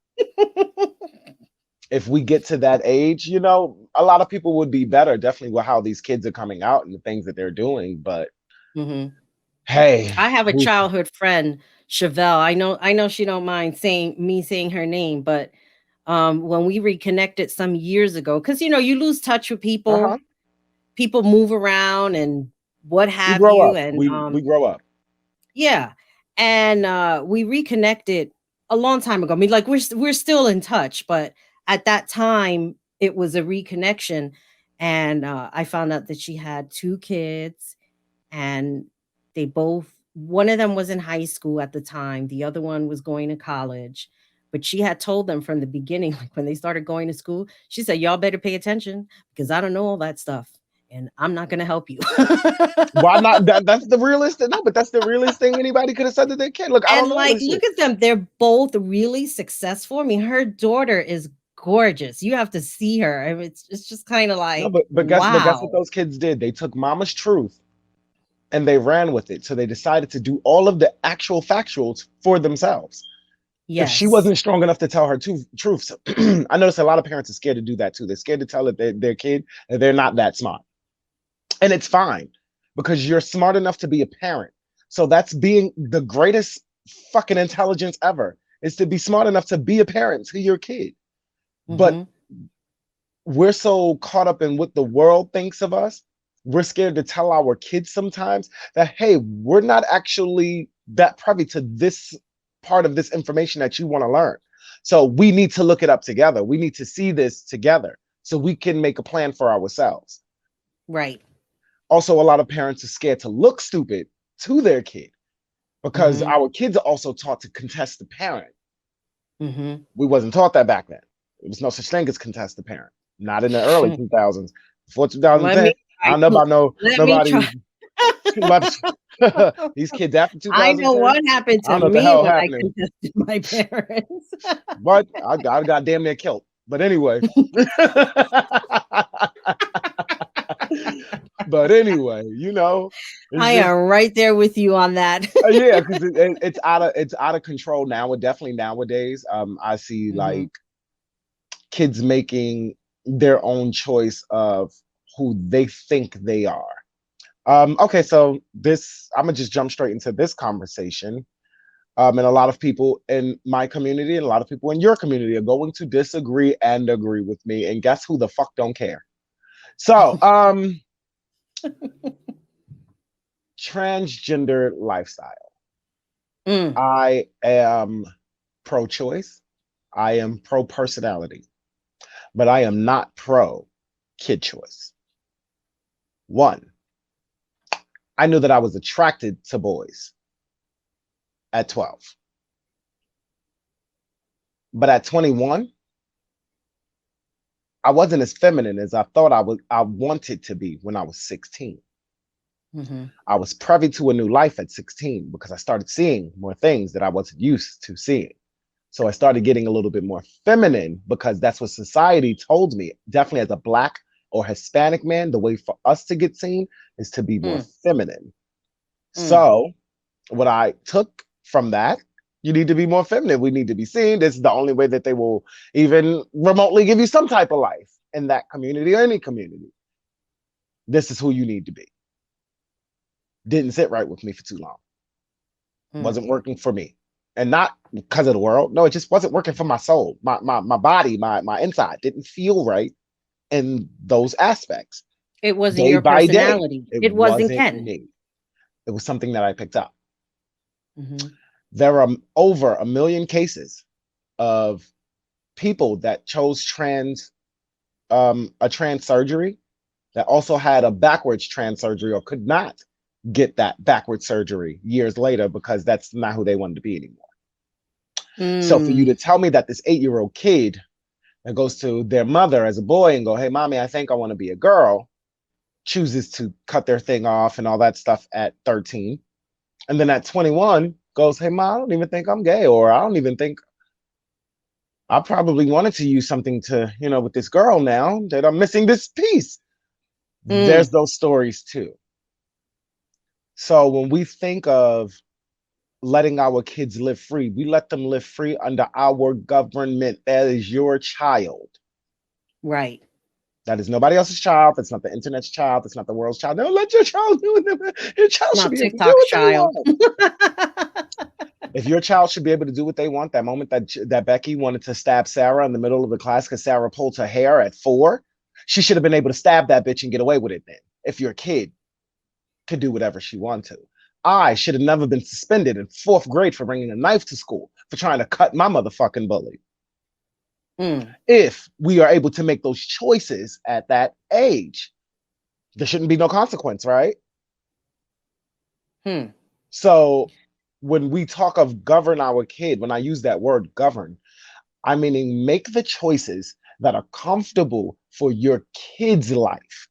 if we get to that age, a lot of people would be better, definitely with how these kids are coming out and the things that they're doing. But Mhm. hey, I have a who's childhood friend, Chevelle. I know she don't mind saying her name, but when we reconnected some years ago, because you lose touch with uh-huh. people move around and what We have grow you, up. and We grow up. yeah, and we reconnected a long time ago. I mean, like we're still in touch, but at that time it was a reconnection, and I found out that she had two kids, and they both one of them was in high school at the time, the other one was going to college. But she had told them from the beginning, like when they started going to school, she said, "Y'all better pay attention because I don't know all that stuff, and I'm not going to help you." Why not? That's the realest no, but that's the realest thing anybody could have said to their kid. Look, I don't And, know like, this look shit. at them, they're both really successful. I mean, her daughter is gorgeous. You have to see her. I mean, it's just kinda No, like, but guess what wow. those kids did? They took mama's truth and they ran with it. So they decided to do all of the actual factuals for themselves. If she Yes. wasn't strong enough to tell her truths, I notice a lot of parents are scared to do that too. They're scared to tell their kid that they're not that smart. And it's fine because you're smart enough to be a parent. So that's being the greatest fucking intelligence ever is to be smart enough to be a parent to your kid. But Mhm. we're so caught up in what the world thinks of us. We're scared to tell our kids sometimes that, hey, we're not actually that privy to this part of this information that you want to learn. So we need to look it up together. We need to see this together so we can make a plan for ourselves. Right. Also, a lot of parents are scared to look stupid to their kid because Mhm. our kids are also taught to contest the parent. Mhm. We wasn't taught that back then. There was no such thing as contest the parent. Not in the early 2000s. Before Let me 2010, I don't know about let me nobody. try. These kids after I know 2010. what happened I to don't know what the me hell when I happening. contested my parents. But I got damn near killed. But anyway. But anyway, it's I just am right there with you on that. yeah, because it's out of control now. Definitely nowadays, I see Mhm. like kids making their own choice of who they think they are. Okay, so this I'm gonna just jump straight into this conversation. And a lot of people in my community and a lot of people in your community are going to disagree and agree with me. And guess who the fuck don't care? So, transgender lifestyle. Mm. I am pro-choice. I am pro-personality, but I am not pro-kid choice. One, I knew that I was attracted to boys at 12, but at 21, I wasn't as feminine as I thought I wanted to be when I was 16. Mm-hmm. I was privy to a new life at 16 because I started seeing more things that I wasn't used to seeing. So I started getting a little bit more feminine because that's what society told me. Definitely as a black or Hispanic man, the way for us to get seen is to be more Mm, feminine. mm. So what I took from that, you need to be more feminine. We need to be seen. This is the only way that they will even remotely give you some type of life in that community or any community. This is who you need to be. Didn't sit right with me for too long. Mm. Wasn't working for me. And not because of the world. No, it just wasn't working for my soul. My body, my inside didn't feel right in those aspects. It wasn't Day your by day, personality. it It wasn't wasn't Ken. me. It was something that I picked up. Mm-hmm. There are over a million cases of people that chose a trans surgery that also had a backwards trans surgery or could not get that backward surgery years later because that's not who they wanted to be anymore. So for you Mm. to tell me that this 8-year-old kid that goes to their mother as a boy and go, hey, mommy, I think I want to be a girl, chooses to cut their thing off and all that stuff at 13. And then at 21 goes, hey, mom, I don't even think I'm gay, or I don't even think I probably wanted to use something to, with this girl now that I'm missing this piece. There's Mm. those stories too. So when we think of letting our kids live free, we let them live free under our government. That is your child. Right. That is nobody else's child. That's not the internet's child. That's not the world's child. Don't let your child do it. Your child should Not be able to do TikTok's what they child. want. If your child should be able to do what they want, that moment that Becky wanted to stab Sarah in the middle of the class because Sarah pulled her hair at 4, she should have been able to stab that bitch and get away with it then. If your kid could do whatever she wanted to. I should have never been suspended in 4th grade for bringing a knife to school for trying to cut my motherfucking bully. Mm. If we are able to make those choices at that age, there shouldn't be no consequence, right? Hmm. So when we talk of govern our kid, when I use that word govern, I'm meaning make the choices that are comfortable for your kid's life.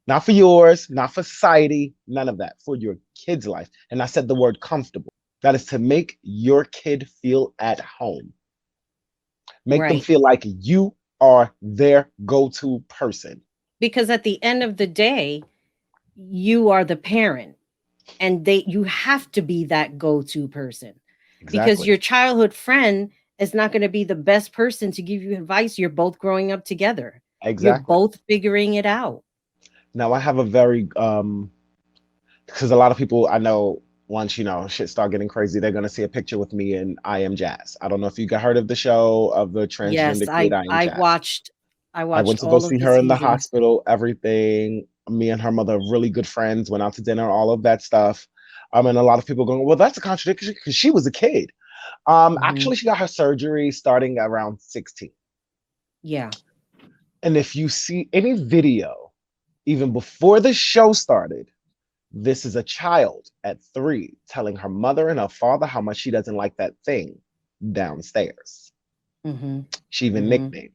Not for yours, not for society, none of that, for your kid's life. And I said the word comfortable. That is to make your kid feel at home. Make them Right. feel like you are their go to person. Because at the end of the day, you are the parent, and you have to be that go-to person, because Exactly. your childhood friend is not going to be the best person to give you advice. You're both growing up together. You're Exactly. both figuring it out. Now I have a very because a lot of people I know once shit start getting crazy, they're gonna see a picture with me and I Am Jazz. I don't know if you got heard of the show of the Yes, transgender kid I Am I Jazz. watched I I went watched to go all of see the her in the seasons. hospital, everything. Me and her mother, really good friends, went out to dinner, all of that stuff. And a lot of people going, well, that's a contradiction because she was a kid. Hmm. Actually, she got her surgery starting around 16. Yeah. And if you see any video, even before the show started, this is a child at 3 telling her mother and her father how much she doesn't like that thing downstairs. Hmm. She even Hmm. nicknamed it.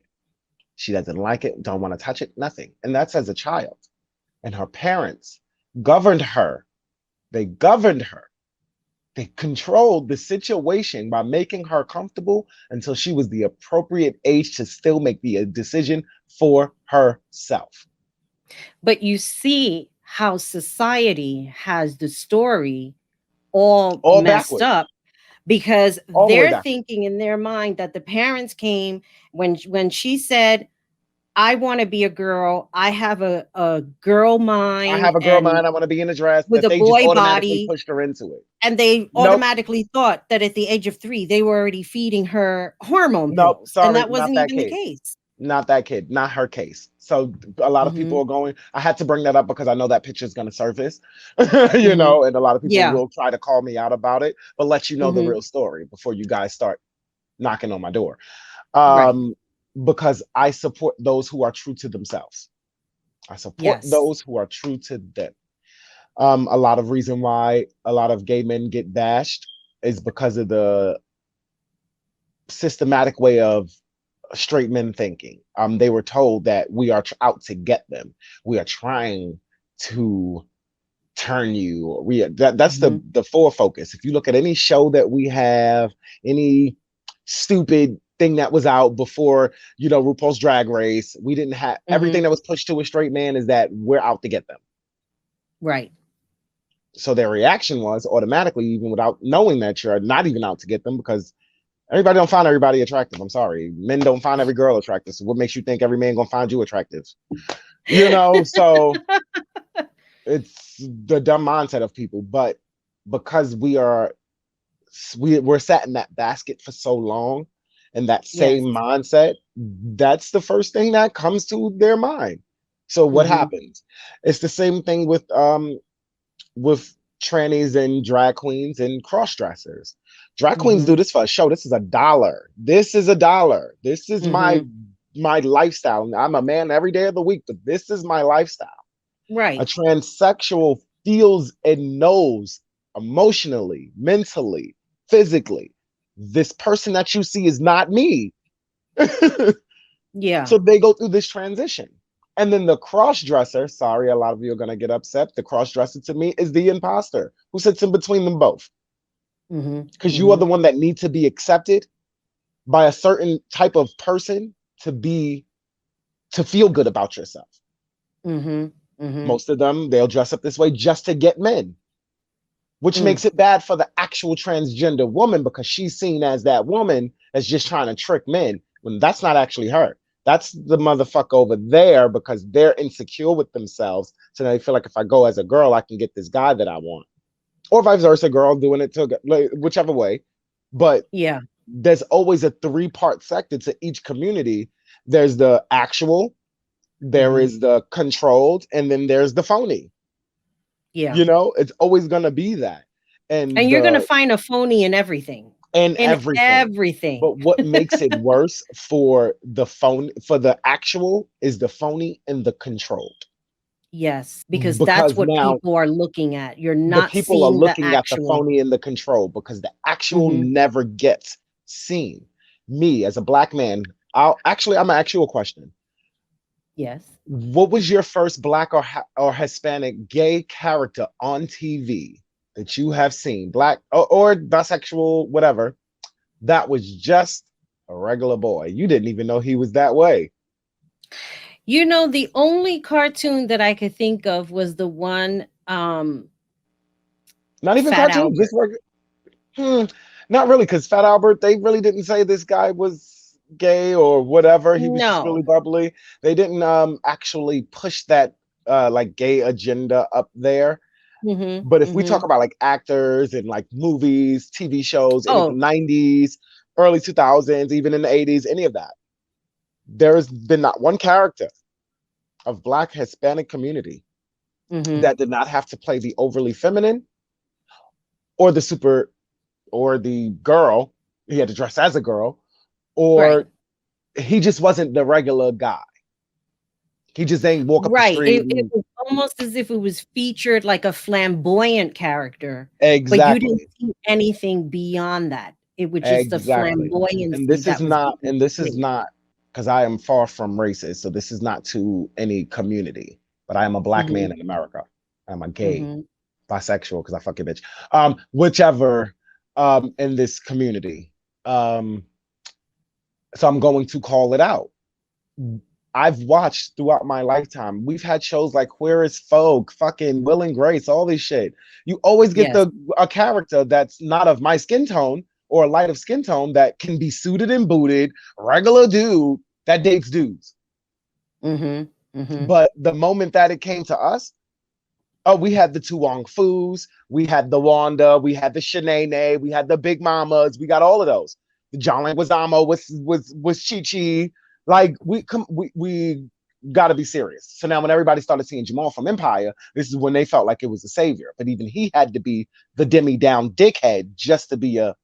She doesn't like it, don't want to touch it, nothing. And that's as a child. And her parents governed her. They governed her. They controlled the situation by making her comfortable until she was the appropriate age to still make the decision for herself. But you see how society has the story all All messed backwards, up, because all the way they're backwards. thinking in their mind that the parents came when she said, I want to be a girl. I have a girl I mind have a girl and mind. I want to be in a dress. with That a they just boy automatically body. pushed her into it. And they Nope, automatically thought that at the age of 3, they were already feeding her hormone nope. pills. And Sorry, that not wasn't that even the case. case. Not that kid. Not her case. So a lot of people Hmm. are going. I had to bring that up because I know that picture is going to surface, Hmm. and a lot of people Yeah. will try to call me out about it, but let you know the Hmm. real story before you guys start knocking on my door. Right. Um, because I support those who are true to themselves. I support Yes. those who are true to them. A lot of reason why a lot of gay men get bashed is because of the systematic way of straight men thinking. They were told that we are out to get them. We are trying to turn you. That's Hmm. the full focus. If you look at any show that we have, any stupid thing that was out before, RuPaul's Drag Race, we didn't have Hmm. everything that was pushed to a straight man is that we're out to get them. Right. So their reaction was automatically, even without knowing that you're not even out to get them, because everybody don't find everybody attractive. I'm sorry. Men don't find every girl attractive. So what makes you think every man gonna find you attractive? So it's the dumb mindset of people. But because we're sat in that basket for so long and that same Yes. mindset, that's the first thing that comes to their mind. So what Hmm. happens? It's the same thing with trannies and drag queens and cross dressers. Drag queens Hmm. do this for a show. This is $1. This is $1. This is my Hmm. my lifestyle. I'm a man every day of the week, but this is my lifestyle. A Right. transsexual feels and knows emotionally, mentally, physically, this person that you see is not me. Yeah. So they go through this transition. And then the cross dresser, sorry, a lot of you are going to get upset. The cross dresser to me is the imposter who sits in between them both. Hmm. Because you are Hmm. the one that needs to be accepted by a certain type of person to feel good about yourself. Hmm. Hmm. Most of them, they'll dress up this way just to get men, which Mm. makes it bad for the actual transgender woman because she's seen as that woman that's just trying to trick men when that's not actually her. That's the motherfucker over there because they're insecure with themselves. So they feel like if I go as a girl, I can get this guy that I want. Or vice versa, girl doing it to like, whichever way. But Yeah. there's always a three-part sector to each community. There's the actual, there Hmm. is the controlled, and then there's the phony. Yeah. It's always gonna be that. And And you're going to the find a phony in everything. and In everything. everything. But what makes it worse for the actual is the phony and the controlled. Yes, because that's Because what now people are looking at. You're the not people are seeing the looking at the actual. phony and the control because the actual Hmm. never gets seen. Me as a black man, I'm gonna ask you a question. Yes. What was your first black or Hispanic gay character on TV that you have seen, black or bisexual, whatever, that was just a regular boy? You didn't even know he was that way. The only cartoon that I could think of was the one Not even Fat cartoons, Albert. just work. Hmm, not really, because Fat Albert, they really didn't say this guy was gay or whatever. He was just really No. bubbly. They didn't actually push that like gay agenda up there. Mhm. But if we talk Mhm. about like actors and like movies, TV shows, any of the Oh, 90s, early 2000s, even in the 80s, any of that, there has been not one character of Black Hispanic community mhm. that did not have to play the overly feminine or the super or the girl. He had to dress as a girl, Right. or he just wasn't the regular guy. He just ain't walk up the Right. street It and was almost as if it was featured like a flamboyant character, but you didn't exactly, see anything beyond that. It was just the exactly. flamboyancy that was being And this is portrayed. not because I am far from racist, so this is not to any community. But I am a black man Mhm. in America. I'm a gay, Mhm. bisexual because I fuck a bitch. Whichever in this community. Um, so I'm going to call it out. I've watched throughout my lifetime. We've had shows like Queer as Folk, fucking Will and Grace, all this shit. You always get Yes. the a character that's not of my skin tone or a light of skin tone that can be suited and booted, regular dude that dates dudes. Mhm. Mhm. But the moment that it came to us, oh, we had the Tuong Foos, we had the Wanda, we had the Shanae, we had the Big Mamas, we got all of those. The John Leguizamo was Chi Chi. Like we got to be serious. So now when everybody started seeing Jamal from Empire, this is when they felt like it was a savior. But even he had to be the demi down dickhead just to be a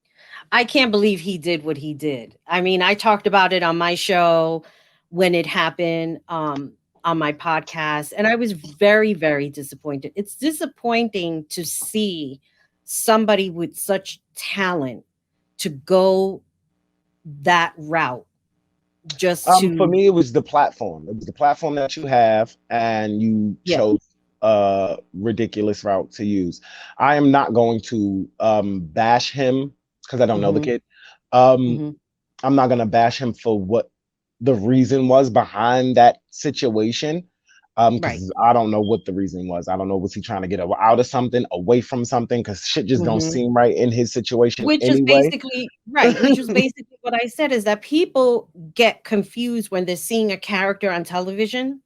I can't believe he did what he did. I mean, I talked about it on my show when it happened, on my podcast, and I was very, very disappointed. It's disappointing to see somebody with such talent to go that route just For to me, it was the platform. It was the platform that you have, and you yeah. chose a ridiculous route to use. I am not going to bash him because I don't know the Hmm. kid. Um, Hmm. I'm not gonna bash him for what the reason was behind that situation. Right. Because I don't know what the reason was. I don't know, was he trying to get out of something, away from something? Because shit just don't Hmm. seem right in his situation Which is anyway. basically right, which was basically what I said, is that people get confused when they're seeing a character on television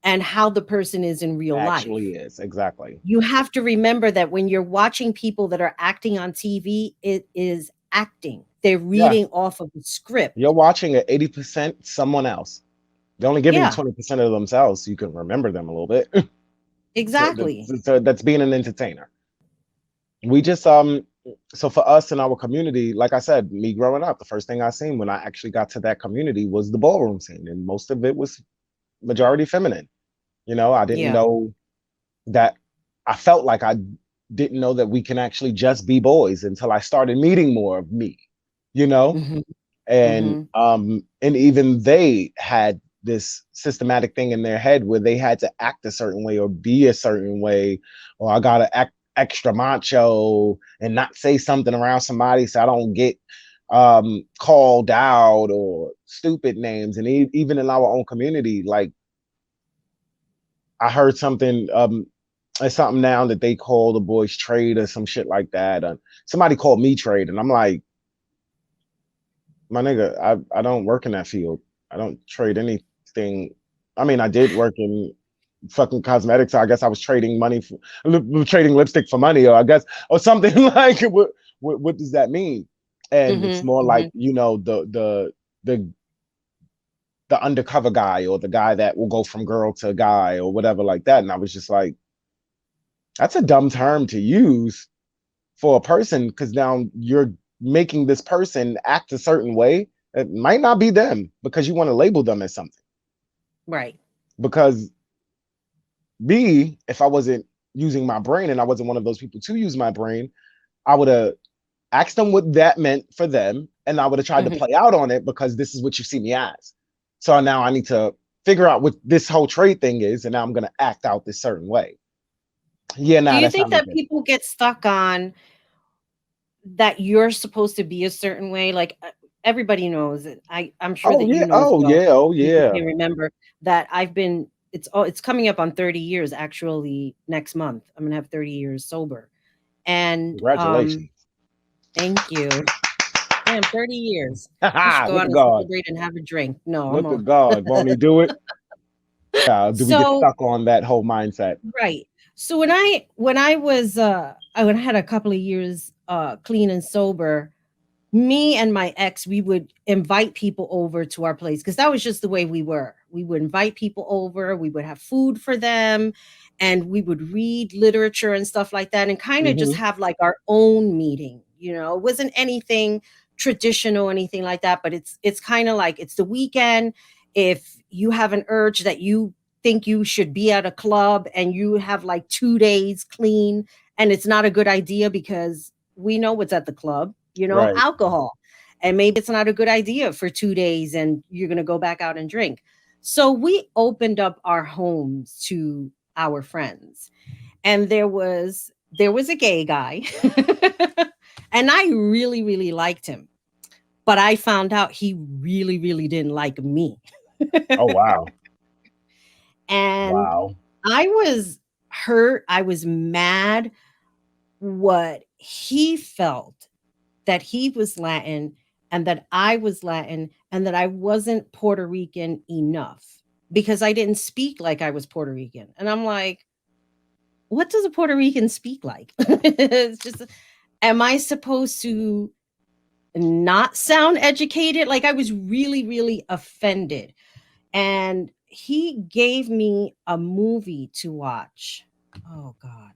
and how the person is in real Actually life. is exactly. You have to remember that when you're watching people that are acting on TV, it is acting. They're Yeah, reading off of a you're script. watching at 80% someone else. They're only giving you Yeah, 20% of themselves, so you can remember them a little bit. so, exactly. that's being an entertainer. We just so for us in our community, like I said, me growing up, the first thing I seen when I actually got to that community was the ballroom scene, and most of it was majority feminine. I didn't Yeah. know that. I felt like I didn't know that we can actually just be boys until I started meeting more of me, you know? Hmm. and Hmm. and even they had this systematic thing in their head where they had to act a certain way or be a certain way, or I gotta act extra macho and not say something around somebody so I don't get called out or stupid names. And even in our own community, like I heard something, it's something now that they call the boys trade or some shit like that. Somebody called me trade, and I'm like, my nigga, I don't work in that field. I don't trade anything. I mean, I did work in fucking cosmetics. So I guess I was trading money for trading lipstick for money, or I guess, or something like. What does that mean? And it's Hmm. more like Hmm. the the undercover guy, or the guy that will go from girl to guy or whatever like that. And I was just like, that's a dumb term to use for a person, because now you're making this person act a certain way. It might not be them because you want to label them as something. Right. Because me, if I wasn't using my brain and I wasn't one of those people to use my brain, I would have asked them what that meant for them, and I would have tried to Hmm. play out on it because this is what you see me as. So now I need to figure out what this whole trade thing is, and now I'm gonna act out this certain way. Yeah, Do nah, you that think sounded that good. people get stuck on that you're supposed to be a certain way? Like everybody knows it. I'm sure Oh that you yeah, know as oh well. yeah, oh You yeah. can remember that I've been. It's coming up on 30 years actually next month. I'm gonna have 30 years sober, and Congratulations. thank you. Damn, 30 years. I should go Look out at and God. celebrate and have a drink. No, I'm Look all at God. Won't he do it? Do we get so stuck on that whole mindset? right. So when I was when I had a couple of years clean and sober, me and my ex, we would invite people over to our place because that was just the way we were. We would invite people over, we would have food for them, and we would read literature and stuff like that, and kind of just Hmm. have like our own meeting. It wasn't anything traditional, anything like that, but it's kind of like it's the weekend. If you have an urge that you think you should be at a club and you have like 2 days clean, and it's not a good idea because we know what's at the club, Right. alcohol. And maybe it's not a good idea for 2 days and you're going to go back out and drink. So we opened up our homes to our friends. And there was a gay guy. And I really, really liked him. But I found out he really, really didn't like me. Oh wow. And Wow. I was hurt. I was mad what he felt that he was Latin and that I was Latin and that I wasn't Puerto Rican enough because I didn't speak like I was Puerto Rican. And I'm like, what does a Puerto Rican speak like? It's just, am I supposed to not sound educated? Like I was really, really offended. And he gave me a movie to watch. Oh God.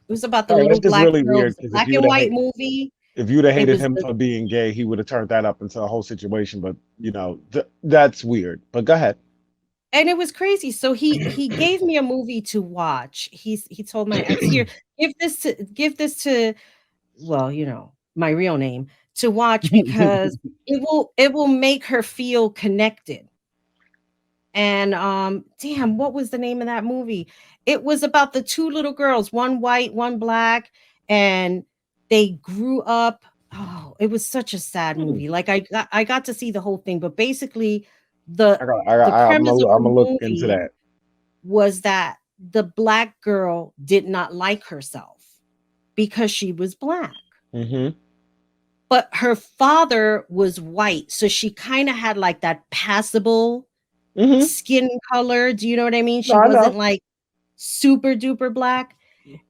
It was about the All right, little that's just black really girl. It weird was a because black and white movie. if you'd have It hated was him the for being gay, he would have turned that up into a whole situation. But that's weird. But go ahead. and it was crazy. So he gave me a movie to watch. He told my ex, "Here, give this to, well, my real name. to watch because it will make her feel connected. And damn, what was the name of that movie? It was about the two little girls, one white, one black, and they grew up. Oh, it was such a sad movie. Like I got to see the whole thing, but basically the the premise of I'm the gonna look into movie that. was that the black girl did not like herself because she was black. Mm-hmm. But her father was white, so she kind of had like that passable Mm-hmm. skin color. Do you know what I mean? No, She I wasn't know. like super duper black.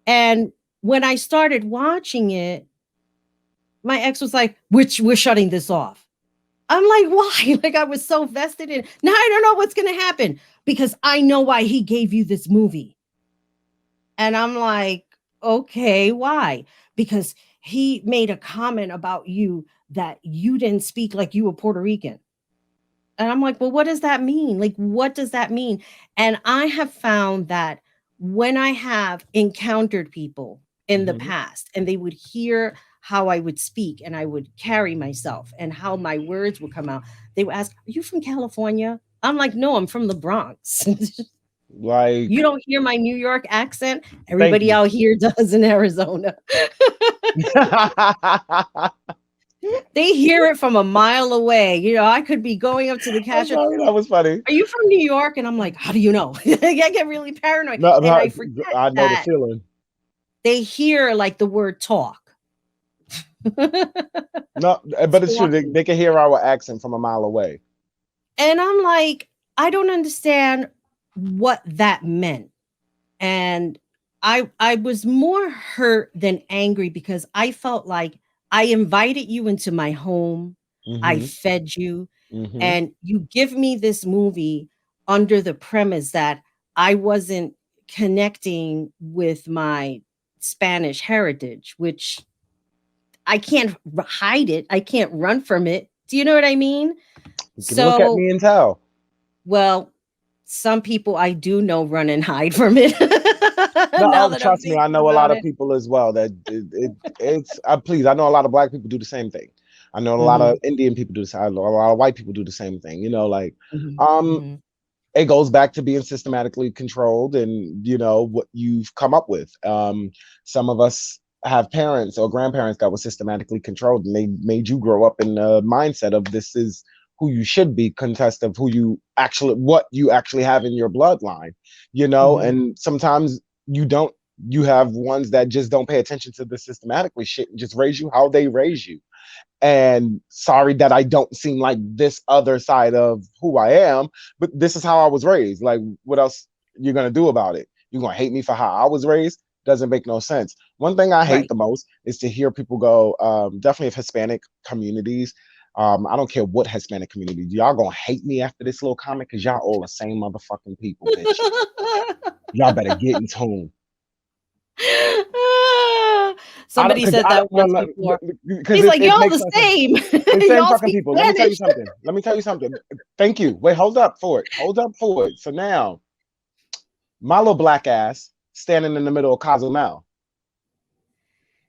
And when I started watching it, my ex was like, "Which we're shutting this off." I'm like, why? Like I was so vested in. Now I don't know what's gonna happen because I know why he gave you this movie. And I'm like, okay, why? Because he made a comment about you that you didn't speak like you were Puerto Rican. And I'm like, well, what does that mean? Like, what does that mean? And I have found that when I have encountered people in the Mm-hmm. past and they would hear how I would speak and I would carry myself and how my words would come out, they would ask, are you from California? I'm like, no, I'm from the Bronx. Like, You don't hear my New York accent. thank Everybody you. out here does in Arizona. They hear it from a mile away. I could be going up to the I'm cashier. sorry, that was funny. Are you from New York? And I'm like, how do you know? I get really paranoid. No, And no, I forget I know the that feeling. they hear like the word talk. No, but it's true. Talking. They can hear our accent from a mile away. And I'm like, I don't understand what that meant. And I was more hurt than angry because I felt like I invited you into my home. I Mm-hmm. fed you Mm-hmm. and you give me this movie under the premise that I wasn't connecting with my Spanish heritage, which I can't hide it. I can't run from it. Do you know what I mean? You can look at So, me and tell. well, some people I do know run and hide from it. No, Now that I'm trust me, I thinking know a lot about of it. people as well that it's please, I know a lot of black people do the same thing. I know a lot of Mhm, Indian people do this. I know a lot of white people do the same thing. Like mhm, um mhm, it goes back to being systematically controlled and what you've come up with. Some of us have parents or grandparents that were systematically controlled and they made you grow up in the mindset of this is who you should be, contest of who you actually what you actually have in your bloodline, mhm. and sometimes you don't. You have ones that just don't pay attention to the systematically shit and just raise you how they raise you. And sorry that I don't seem like this other side of who I am, but this is how I was raised. Like, what else you're gonna do about it? You're gonna hate me for how I was raised? Doesn't make no sense. One thing I hate Right. the most is to hear people go, definitely of Hispanic communities. I don't care what Hispanic community. Y'all gonna hate me after this little comment because y'all all the same motherfucking people, bitch. Y'all better get in tune. I don't, Somebody said that once before. because He's like, it "Y'all makes the no sense. same. The same Y'all fucking speak people. Let me tell you Spanish." something. Let me tell you something. Thank you. Wait, hold up for it. Hold up for it. So now, my little black ass standing in the middle of Cozumel.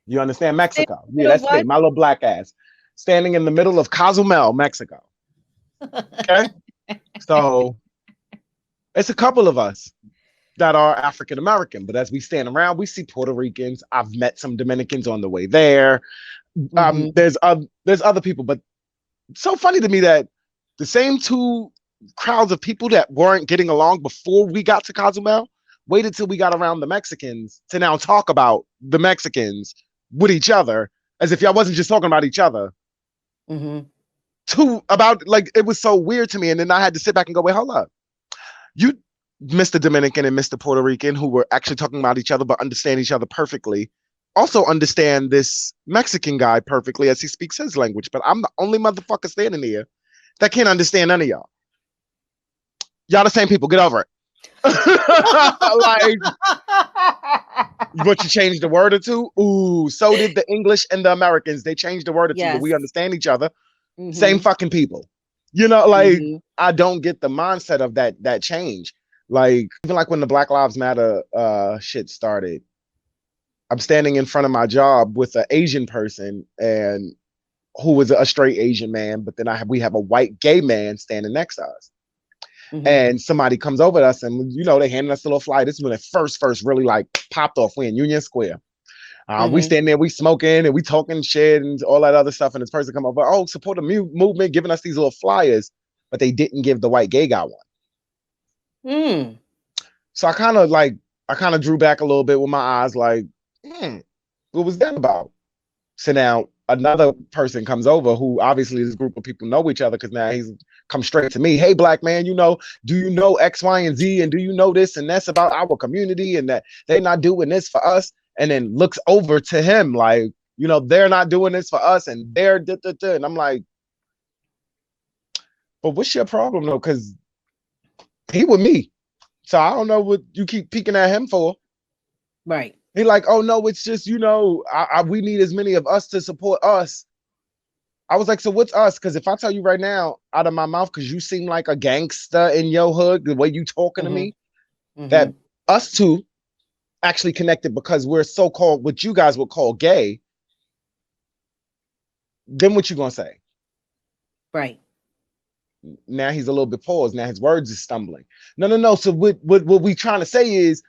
You understand? Say Mexico. Yeah, little that's me. what? My little black ass standing in the middle of Cozumel, Mexico. Okay. So it's a couple of us that are African American, but as we stand around, we see Puerto Ricans. I've met some Dominicans on the way there. Mhm. There's other people, but so funny to me that the same two crowds of people that weren't getting along before we got to Cozumel waited till we got around the Mexicans to now talk about the Mexicans with each other as if y'all wasn't just talking about each other. Mhm. To about like it was so weird to me, and then I had to sit back and go, wait, hold up, you, Mr. Dominican and Mr. Puerto Rican, who were actually talking about each other but understand each other perfectly, also understand this Mexican guy perfectly as he speaks his language. But I'm the only motherfucker standing here that can't understand none of y'all. Y'all the same people. Get over it. Like, but you changed the word or two. Ooh, so did the English and the Americans. They changed the word or two, but we Yes. understand each other. Same Mhm. fucking people. Like Mhm. I don't get the mindset of that change. Like even like when the Black Lives Matter shit started, I'm standing in front of my job with an Asian person, and who was a straight Asian man, but then we have a white gay man standing next to us. Mm-hmm. And somebody comes over to us and, they handed us a little flyer. This is when it first really like popped off. We in Union Square. We Mm-hmm. standing there, we smoking and we talking shit and all that other stuff. And this person come over, oh, support the movement, giving us these little flyers, but they didn't give the white gay guy one. Mm. So I kind of drew back a little bit with my eyes, like, what was that about? So now another person comes over who obviously this group of people know each other because now he's come straight to me. Hey, black man, do you know X, Y, and Z? And do you know this and that's about our community and that they're not doing this for us? And then looks over to him like, they're not doing this for us and they're da. And I'm like, but what's your problem though? Because he with me. So I don't know what you keep peeking at him for. Right. He like, oh no, it's just, we need as many of us to support us. I was like, so what's us? Because if I tell you right now out of my mouth, because you seem like a gangster in your hood, the way you talking to me, Mm-hmm. that us two actually connected because we're so-called what you guys would call gay, then what you gonna say? Right. Now he's a little bit paused. Now his words is stumbling. No. So what we trying to say is,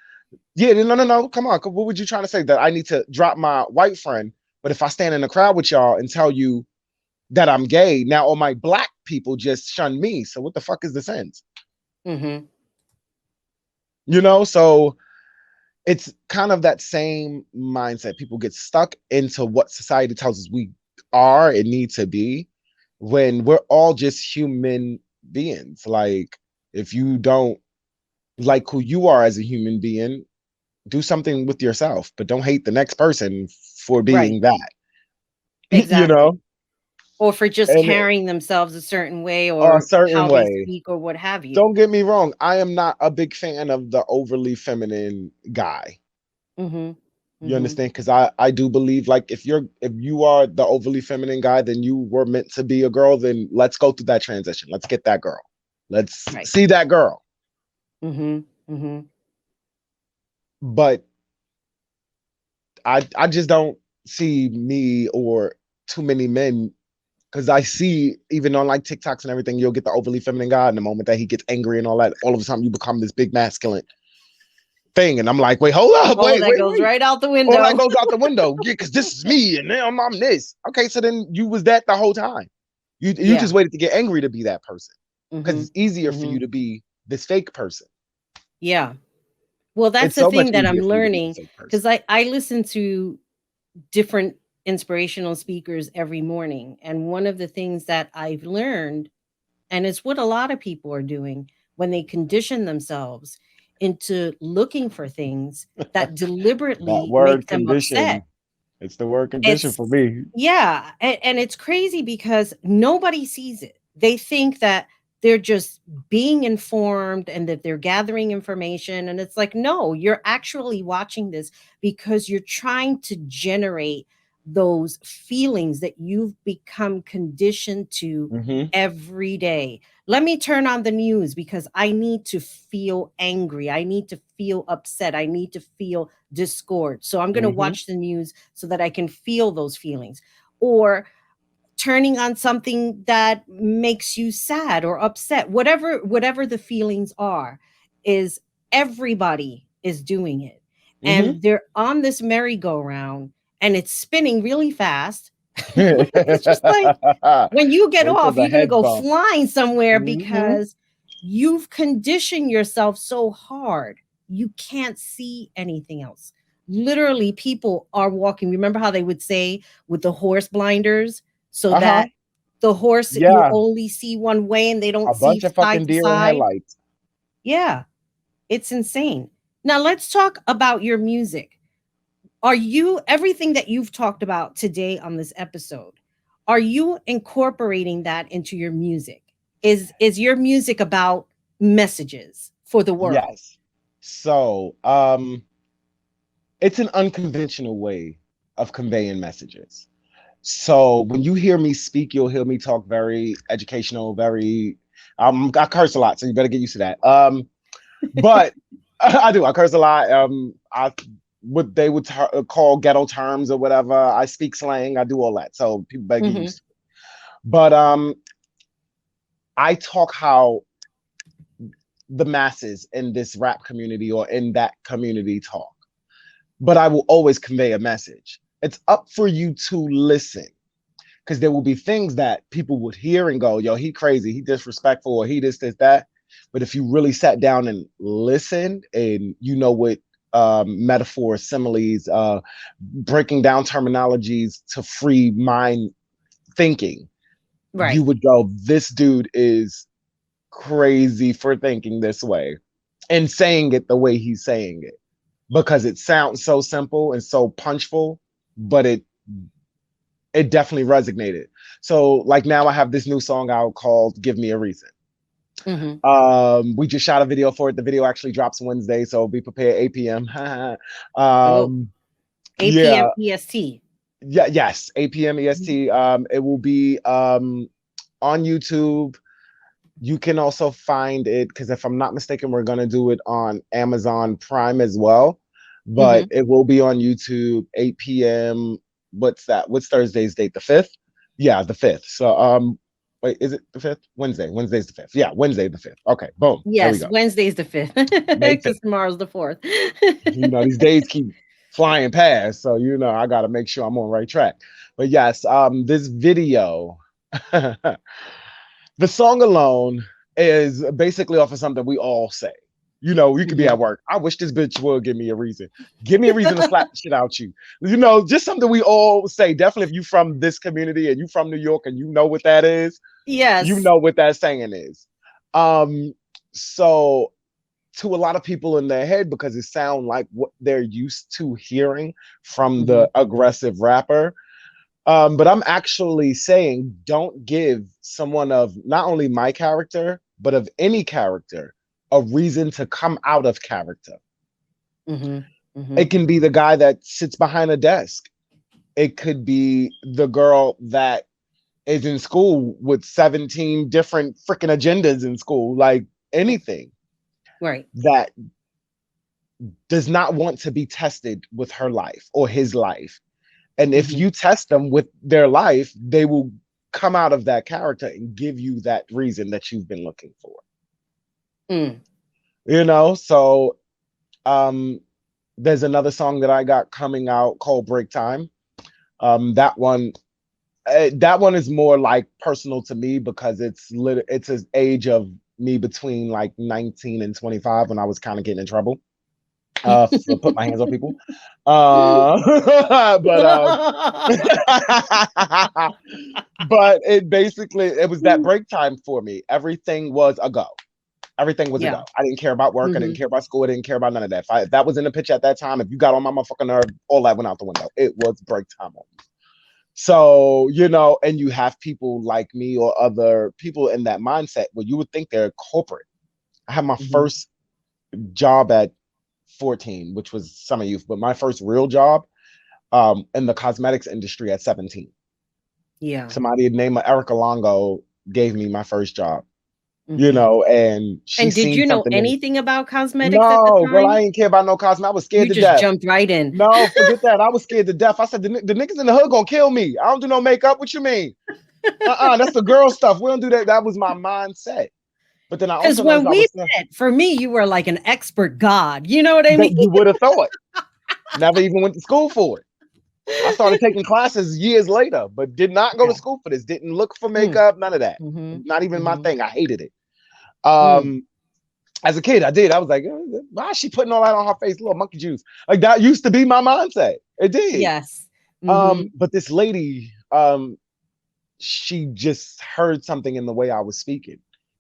yeah, no. Come on. What would you trying to say? That I need to drop my white friend, but if I stand in the crowd with y'all and tell you that I'm gay, now all my black people just shun me. So what the fuck is the sense? Mm-hmm. So it's kind of that same mindset. People get stuck into what society tells us we are and need to be when we're all just human beings. Like, if you don't like who you are as a human being, do something with yourself, but don't hate the next person for Right. being that. you Exactly. know, Or for just and carrying themselves a certain way a or certain how they way. speak or what have you. Don't get me wrong. I am not a big fan of the overly feminine guy. Mm-hmm. You Mm-hmm. understand? Because I do believe like if you are the overly feminine guy, then you were meant to be a girl. Then let's go through that transition. Let's get that girl. Let's Right. see that girl. Mm-hmm. Mm-hmm. But I just don't see me or too many men because I see even on like TikToks and everything, you'll get the overly feminine guy in the moment that he gets angry and all that. All of a sudden, you become this big masculine thing, and I'm like, wait, hold up, Oh, wait, that wait, goes wait. right out the All that window. goes out the window. Yeah, because this is me, and now I'm this. Okay, so then you was that the whole time. You Yeah. just waited to get angry to be that person because Mm-hmm. it's easier for Mm-hmm. you to be this fake person. Yeah. Well, that's It's the so much thing that I'm easier for you to be the learning fake because person. I listen to different inspirational speakers every morning. And one of the things that I've learned, and it's what a lot of people are doing when they condition themselves into looking for things that That deliberately word make them upset. condition. It's the word condition It's for me. yeah, and it's crazy because nobody sees it. They think that they're just being informed and that they're gathering information, and it's like, no, you're actually watching this because you're trying to generate those feelings that you've become conditioned to Mm-hmm. every day. Let me turn on the news because I need to feel angry. I need to feel upset. I need to feel discord. So I'm going to Mm-hmm. watch the news so that I can feel those feelings. Or turning on something that makes you sad or upset, whatever the feelings are, is everybody is doing it. Mm-hmm. And they're on this merry-go-round and it's spinning really fast. Wait It's just like when you get till off, the you're going to head go bump. flying somewhere Mm-hmm. because you've conditioned yourself so hard. You can't see anything else. Literally, people are walking. Remember how they would say with the horse blinders, so Uh-huh. that the horse will Yeah. only see one way and they A don't see bunch of side fucking to deer in side? headlights. Yeah, it's insane. Now, let's talk about your music. Are you everything that you've talked about today on this episode? Are you incorporating that into your music? Is your music about messages for the world? Yes. So, it's an unconventional way of conveying messages. So when you hear me speak, you'll hear me talk very educational, very I curse a lot, so you better get used to that. But I do. I curse a lot. I what they would call ghetto terms or whatever. I speak slang. I do all that. So people better get Hmm. used to it. But I talk how the masses in this rap community or in that community talk, but I will always convey a message. It's up for you to listen, because there will be things that people would hear and go, yo, he crazy, he disrespectful, or he this, that. But if you really sat down and listened, and you know what, metaphors, similes, breaking down terminologies to free mind thinking, you Right. would go, this dude is crazy for thinking this way and saying it the way he's saying it, because it sounds so simple and so punchful, but it definitely resonated. So like now I have this new song out called Give Me a Reason. Mm-hmm. We just shot a video for it. The video actually drops Wednesday, so be prepared, 8 p.m. Oh, um 8 p.m. yeah, EST. yeah, yes, 8 p.m. EST. It will be on YouTube. You can also find it, because if I'm not mistaken, we're gonna do it on Amazon Prime as well. But Mm-hmm. it will be on YouTube, 8 p.m. What's that? What's Thursday's date? The 5th? Yeah, the 5th. So wait, is it the 5th? Wednesday. Wednesday's the 5th. Yeah, Wednesday the 5th. Okay, boom. There we Yes, go. Wednesday's the 5th May because 5th. tomorrow's the 4th. These days keep flying past. So I gotta make sure I'm on the right track. But yes, this video the song alone is basically off of something we all say. You could be Mhm. at work. I wish this bitch would give me a reason. Give me a reason to slap the shit out you. Just something we all say. Definitely, if you from this community and you from New York and you know what that is, you Yes. know what that saying is. Um, so to a lot of people in their head, because it sounds like what they're used to hearing from Mhm. the aggressive rapper, but I'm actually saying don't give someone of not only my character, but of any character, a reason to come out of character. Mhm. It Mhm. can be the guy that sits behind a desk. It could be the girl that is in school with 17 different freaking agendas in school, like anything Right. that does not want to be tested with her life or his life. And if Mhm. you test them with their life, they will come out of that character and give you that reason that you've been looking for. Mm. So um there's another song that I got coming out called Break Time. That one is more like personal to me, because it's an age of me between like 19 and 25, when I was kind of getting in trouble for put my hands on people. But but it was that break time for me. Everything was a go. Everything was a Yeah. go. I didn't care about work. I didn't Mhm. care about school. I didn't care about none of that. If that was in the pitch at that time, if you got on my motherfucking nerve, all that went out the window. It was break time. So, and you have people like me or other people in that mindset where you would think they're corporate. I had my Mhm. first job at 14, which was summer youth, but my first real job in the cosmetics industry at 17. Yeah. Somebody named Erica Longo gave me my first job, Mhm. and she And did seen you know something in. anything about cosmetics at the No, girl, I time? ain't care about no cosmetics. I was You scared to just death. jumped right in. No, forget that. I was scared to death. I said, the niggas in the hood gonna kill me. I don't do no makeup. What you mean? That's the girl stuff. We don't do that. That was my mindset. But then I Because also noticed when I we was met, for me, you were like an expert god. You know what I that mean? you would have thought. Never even went to school for it. I started taking classes years later, but did not go to Yeah. school for this. Didn't look for Mm. makeup, none of that. Mhm. Not even my Mhm. thing. I hated it. Mm. Um, as a kid, I did. I was like, why is she putting all that on her face? Little monkey juice. Like that used to be my mindset. It did. Yes. Mhm. But this lady, she just heard something in the way I was speaking.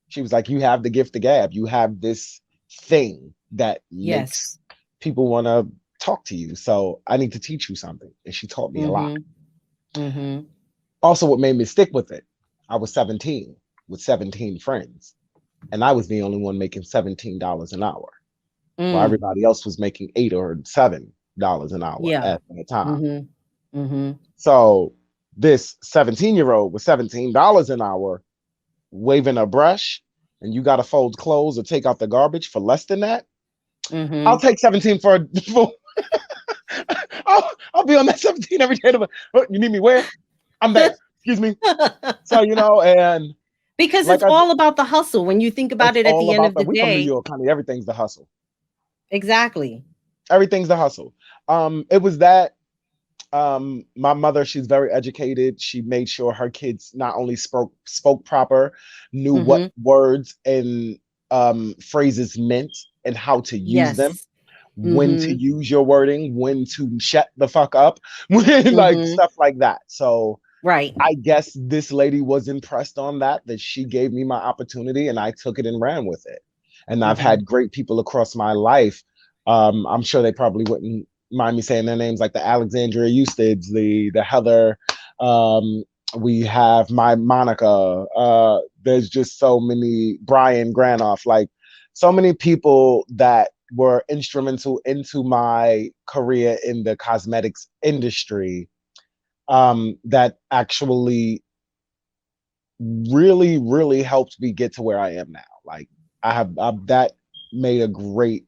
She was like, you have the gift of gab. You have this thing that Yes. makes people want to talk to you. So I need to teach you something. And she taught me a lot. Mhm. Mhm. Also, what made me stick with it, I was 17 with 17 friends, and I was the only one making $17 an hour, while Mm. everybody else was making $8 or $7 an hour Yeah. at the time. Mhm. Mhm. So this 17-year-old with $17 an hour waving a brush, and you got to fold clothes or take out the garbage for less than that. I'll Mhm. take 17 for I'll be on that 17 every day. You need me where? I'm there. Excuse me. So, and Because like it's I said, all about the hustle when you think about it's it at all the end about of the that. We from New day. York, honey. Everything's the hustle. Exactly. Everything's the hustle. It was that my mother, she's very educated. She made sure her kids not only spoke proper, knew what Mm-hmm. words and phrases meant and how to use them, Yes. when to Mm-hmm. use your wording, when to shut the fuck up, when, like Mm-hmm. stuff like that. So Right. I guess this lady was impressed on that she gave me my opportunity and I took it and ran with it. And I've Mm-hmm. had great people across my life. I'm sure they probably wouldn't mind me saying their names, like the Alexandria Eusteds, the Heather. Um, we have my Monica. There's just so many, Brian Granoff, like so many people that were instrumental into my career in the cosmetics industry, that actually really, really helped me get to where I am now. Like that made a great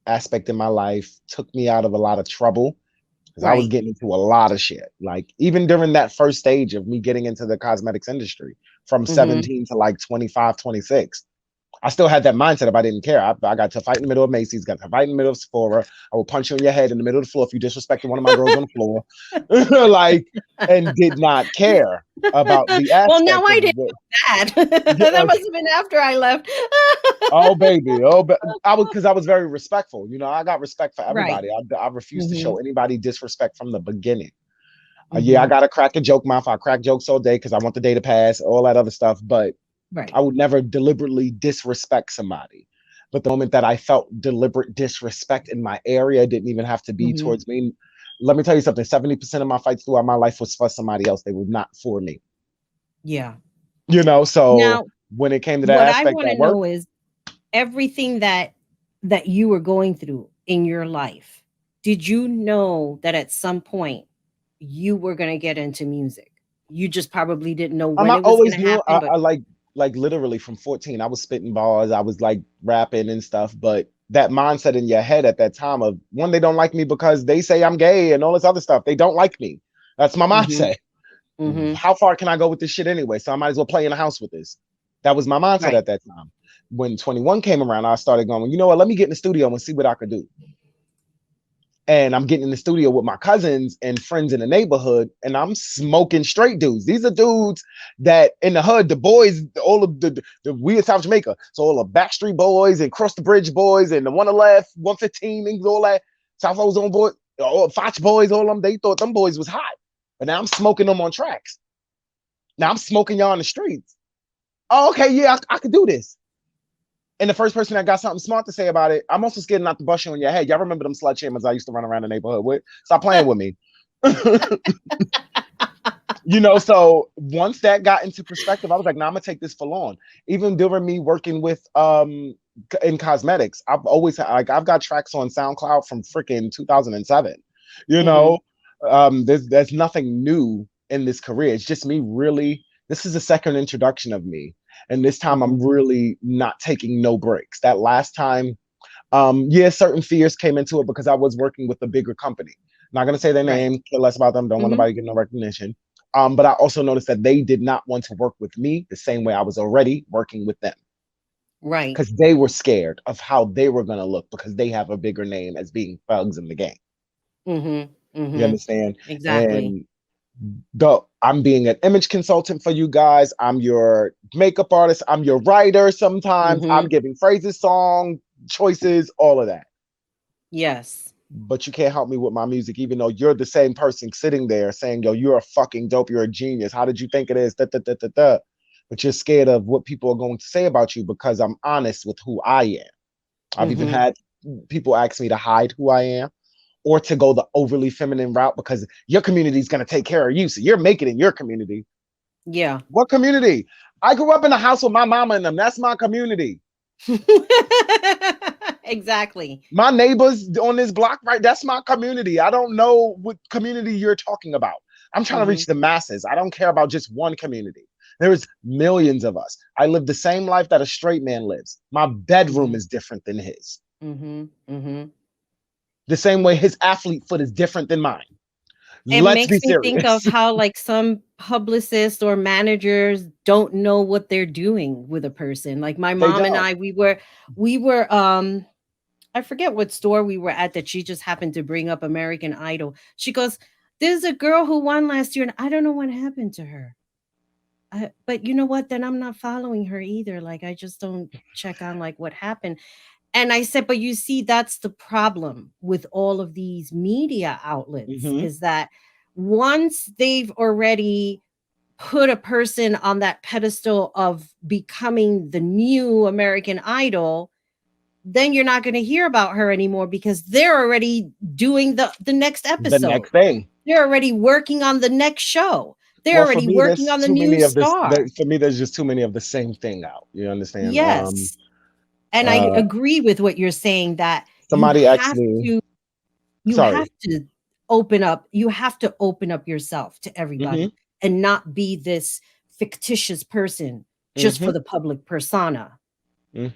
aspect in my life, took me out of a lot of trouble because I was Right. getting into a lot of shit. Like even during that first stage of me getting into the cosmetics industry from Mm-hmm. 17 to like 25, 26. I still had that mindset if I didn't care. I got to fight in the middle of Macy's, got to fight in the middle of Sephora. I will punch you in your head in the middle of the floor if you disrespected one of my girls on the floor. Like, and did not care about the Well, now aspect of I didn't what. know that. That Yeah, must have been after I left. oh baby, I was, because I was very respectful. I got respect for Right. everybody. I refused to Mm-hmm. show anybody disrespect from the beginning. Yeah, I Mm-hmm. got to crack a joke mouth. I crack jokes all day because I want the day to pass, all that other stuff. But Right. I would never deliberately disrespect somebody. But the moment that I felt deliberate disrespect in my area, it didn't even have to be Mm-hmm. towards me. Let me tell you something, 70% of my fights throughout my life was for somebody else. They were not for me. Yeah. So Now, when it came to that what I aspect, want that to worked. know is everything that you were going through in your life. Did you know that at some point you were going to get into music? You just probably didn't know when I it was going always to knew. happen, but I like literally from 14, I was spitting bars. I was like rapping and stuff. But that mindset in your head at that time of, one, they don't like me because they say I'm gay and all this other stuff. They don't like me. That's my mhm. mindset. Mhm. How far can I go with this shit anyway? So I might as well play in the house with this. That was my mindset Right. at that time. When 21 came around, I started going, well, you know what? Let me get in the studio and see what I could do. And I'm getting in the studio with my cousins and friends in the neighborhood, and I'm smoking straight dudes. These are dudes that in the hood, the boys, all of the we in South Jamaica, so all the Backstreet Boys and Cross the Bridge Boys and the One Left, 115, and all that, South Ozone Boy, all Fox Boys, all them, they thought them boys was hot. But now I'm smoking them on tracks. Now I'm smoking y'all on the streets. Oh, okay, yeah, I could do this. And the first person that got something smart to say about it, I'm also scared not to bust you on your head. Y'all remember them sledgehammers I used to run around the neighborhood with? Stop playing with me. So once that got into perspective, I was like, nah, I'm gonna take this full on. Even during me working with in cosmetics, I've always like, I've got tracks on SoundCloud from freaking 2007. You Mhm. know, there's nothing new in this career. It's just me really. This is a second introduction of me, and this time Mhm. I'm really not taking no breaks. That last time, yeah, certain fears came into it because I was working with a bigger company. Not gonna say their Right. name, care less about them, don't want Mhm. nobody getting no recognition. But I also noticed that they did not want to work with me the same way I was already working with them, Right. because they were scared of how they were gonna look because they have a bigger name as being thugs in the game. Mhm. You Mhm. understand? Exactly. And I'm being an image consultant for you guys. I'm your makeup artist. I'm your writer sometimes. I'm Mhm. giving phrases, song choices, all of that. Yes. But you can't help me with my music, even though you're the same person sitting there saying, yo, you're a fucking dope, you're a genius. How did you think it is? Da, da, da, da, da. But you're scared of what people are going to say about you because I'm honest with who I am. I've even Mhm. had people ask me to hide who I am or to go the overly feminine route because your community is going to take care of you. So you're making it in your community. Yeah. What community? I grew up in a house with my mama and them. That's my community. Exactly. My neighbors on this block, right? That's my community. I don't know what community you're talking about. I'm trying to reach Mhm. the masses. I don't care about just one community. There's millions of us. I live the same life that a straight man lives. My bedroom Mhm. is different than his. Mhm. Mhm. The same way his athlete foot is different than mine. It Let's makes be me think of serious. how like some publicists or managers don't know what they're doing with a person. Like my They mom and don't. I, we were I forget what store we were at that she just happened to bring up American Idol. She goes, "There's a girl who won last year and I don't know what happened to her." But you know what? Then I'm not following her either. Like I just don't check on like what happened. And I said, but you see, that's the problem with all of these media outlets Hmm. is that once they've already put a person on that pedestal of becoming the new American Idol, then you're not going to hear about her anymore because they're already doing the next The episode. next thing. They're already working on the next show. They're Well, for already me, working there's on the too new many of this. star. For me, there's just too many of the same thing out. You understand? Yes. And I Uh, agree with what you're saying that somebody asked me. you have Sorry. to open up yourself to Hmm. everybody and not be this fictitious person just Hmm. for the public persona. Hmm.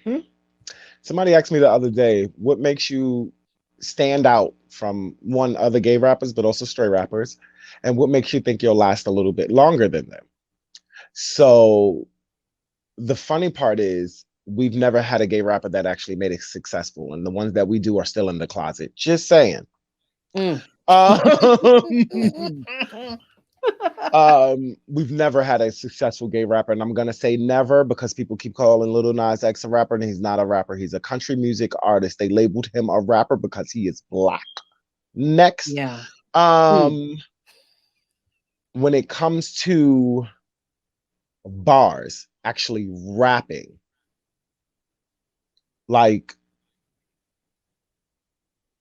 Somebody asked me the other day, what makes you stand out from one other gay rappers, but also straight rappers, and what makes you think you'll last a little bit longer than them? So the funny part is we've never had a gay rapper that actually made it successful, and the ones that we do are still in the closet. Just saying. Mm. Um, we've never had a successful gay rapper, and I'm gonna say never because people keep calling Little Nas X a rapper, and he's not a rapper. He's a country music artist. They labeled him a rapper because he is black. Next, Yeah. Mm. um, when it comes to bars, actually rapping, like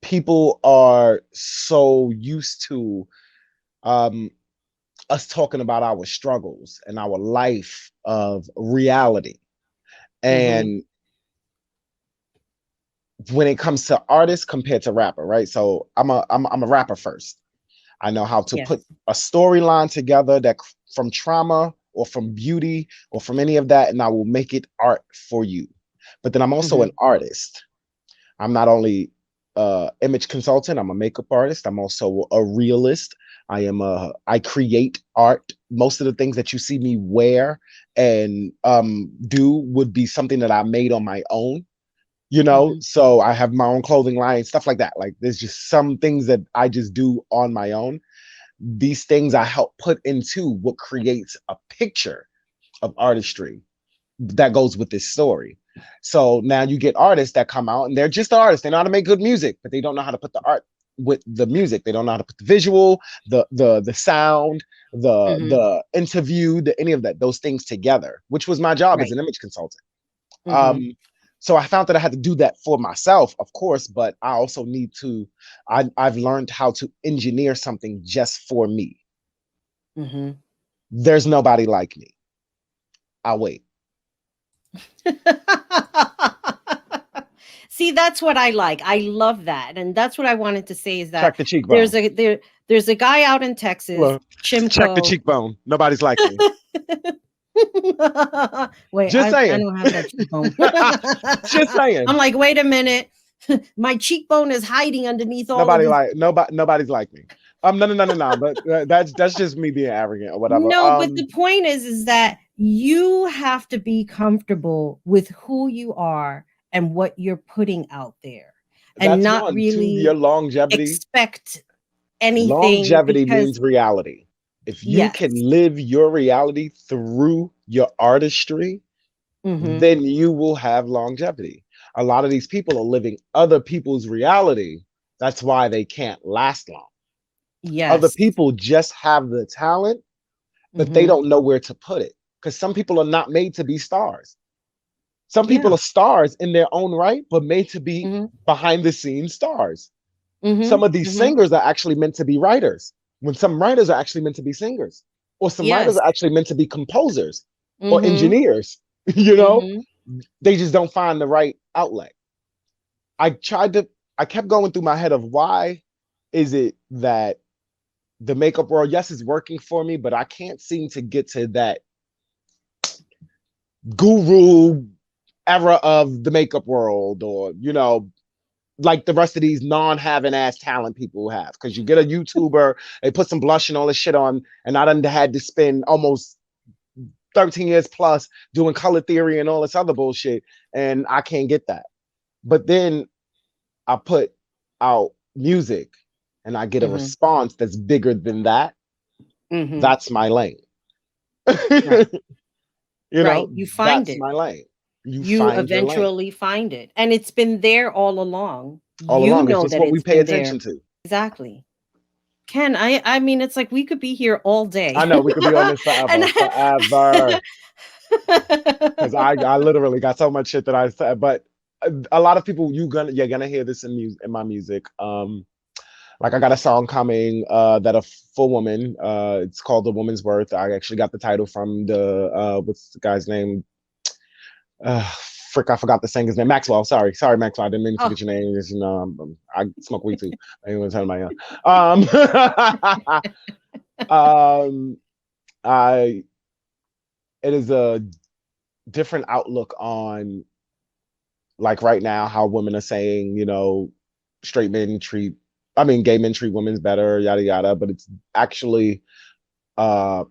people are so used to um us talking about our struggles and our life of reality. Mhm. And when it comes to artists compared to rapper, right? So I'm a rapper first. I know how to Yes. put a storyline together that from trauma or from beauty or from any of that, and I will make it art for you. But then I'm also an Mhm. artist. I'm not only image consultant, I'm a makeup artist. I'm also a realist. I create art. Most of the things that you see me wear and do would be something that I made on my own, you know. Mhm. So I have my own clothing line, stuff like that. Like there's just some things that I just do on my own. These things I help put into what creates a picture of artistry that goes with this story. So now you get artists that come out and they're just artists. They know how to make good music, but they don't know how to put the art with the music. They don't know how to put the visual, the sound, Mhm. the interview, the any of that, those things together, which was my job as Right. an image consultant. Mhm. Um, so I found that I had to do that for myself, of course, but I also need to, I've learned how to engineer something just for me. Mhm. There's nobody like me. I'll wait. See, that's what I like. I love that. And that's what I wanted to say is that Check the cheekbone. there's a there there's a guy out in Texas, Look, check the Chimco. cheekbone. Nobody's like me. Wait, Just I saying. don't have that cheekbone. Just saying. I'm like, wait a minute. My cheekbone is hiding underneath all of Nobody this. like nobody's like me. No, no, no, no, no. But that's just me being arrogant or whatever. No, but the point is that you have to be comfortable with who you are and what you're putting out there and That's not one. Two, your really longevity. expect anything Longevity because means reality. If you can yes. live your reality through your artistry, Mhm. then you will have longevity. A lot of these people are living other people's reality. That's why they can't last long. Other Yes. people just have the talent, but they Mhm. don't know where to put it. Because some people are not made to be stars. Some people Yeah. are stars in their own right, but made to be Mhm. behind the scenes stars. Some Mhm. of these Mhm. singers are actually meant to be writers, when some writers are actually meant to be singers, or some writers Yes. are actually meant to be composers or Mhm. engineers. You know, Mhm. they just don't find the right outlet. I tried to, I kept going through my head of why is it that the makeup world, yes, is working for me, but I can't seem to get to that guru era of the makeup world, or, you know, like the rest of these non-having ass talent people have. Because you get a YouTuber, they put some blush and all this shit on, and I done had to spend almost 13 years plus doing color theory and all this other bullshit, and I can't get that. But then I put out music and I get a Mm-hmm. response that's bigger than that. Mm-hmm. That's my lane. Right. You Right. know, You find that's it. my lane. You You find your lane eventually find it. And it's been there all along. all You along. It's know just that what we it's pay been there. attention to. Exactly. Ken, I mean, it's like we could be here all day. I know we could be on this And forever, forever. Because I literally got so much shit that I said, but a lot of people you're gonna hear this in my music. Like I got a song coming that a full woman. It's called "The Woman's Worth." I actually got the title from the what's the guy's name? Uh, Frick, I forgot the singer's name. Maxwell. Sorry, Maxwell. I didn't mean to oh, forget your name. Just, I smoke weed too. I ain't gonna tell my um, I it is a different outlook on like right now how women are saying, straight men treat, I mean, gay men treat women better, yada yada. But it's actually uh,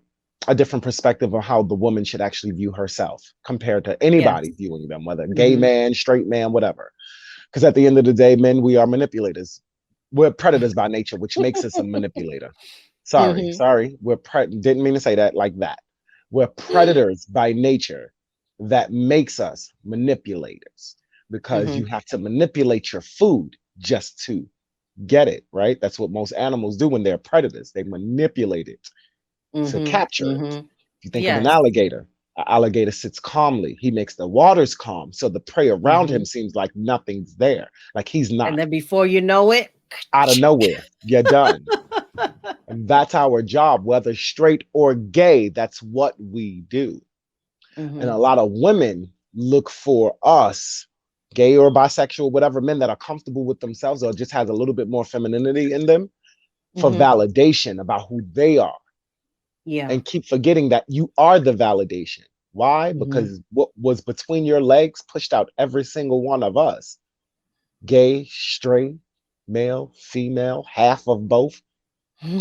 a different perspective of how the woman should actually view herself compared to yes. anybody viewing them, whether gay Mm-hmm. man, straight man, whatever. Because at the end of the day, men, we are manipulators. We're predators by nature, which makes us a manipulator. Sorry, Mm-hmm. sorry. Didn't mean to say that like that. We're predators by nature. That makes us manipulators because Mm-hmm. you have to manipulate your food just to get it, right? That's what most animals do when they're predators. They manipulate it to Mm-hmm. capture it. Mm-hmm. If you think of Yes. an alligator sits calmly. He makes the waters calm. So the prey around Mm-hmm. him seems like nothing's there. Like he's And not. then before you know it, Out of nowhere, you're done. And that's our job, whether straight or gay. That's what we do. And mm-hmm. a lot of women look for us, gay or bisexual, whatever, men that are comfortable with themselves or just has a little bit more femininity in them for Mm-hmm. validation about who they are, Yeah. and keep forgetting that you are the validation. Why? Mm-hmm. Because what was between your legs pushed out every single one of us, gay, straight, male, female, half of both.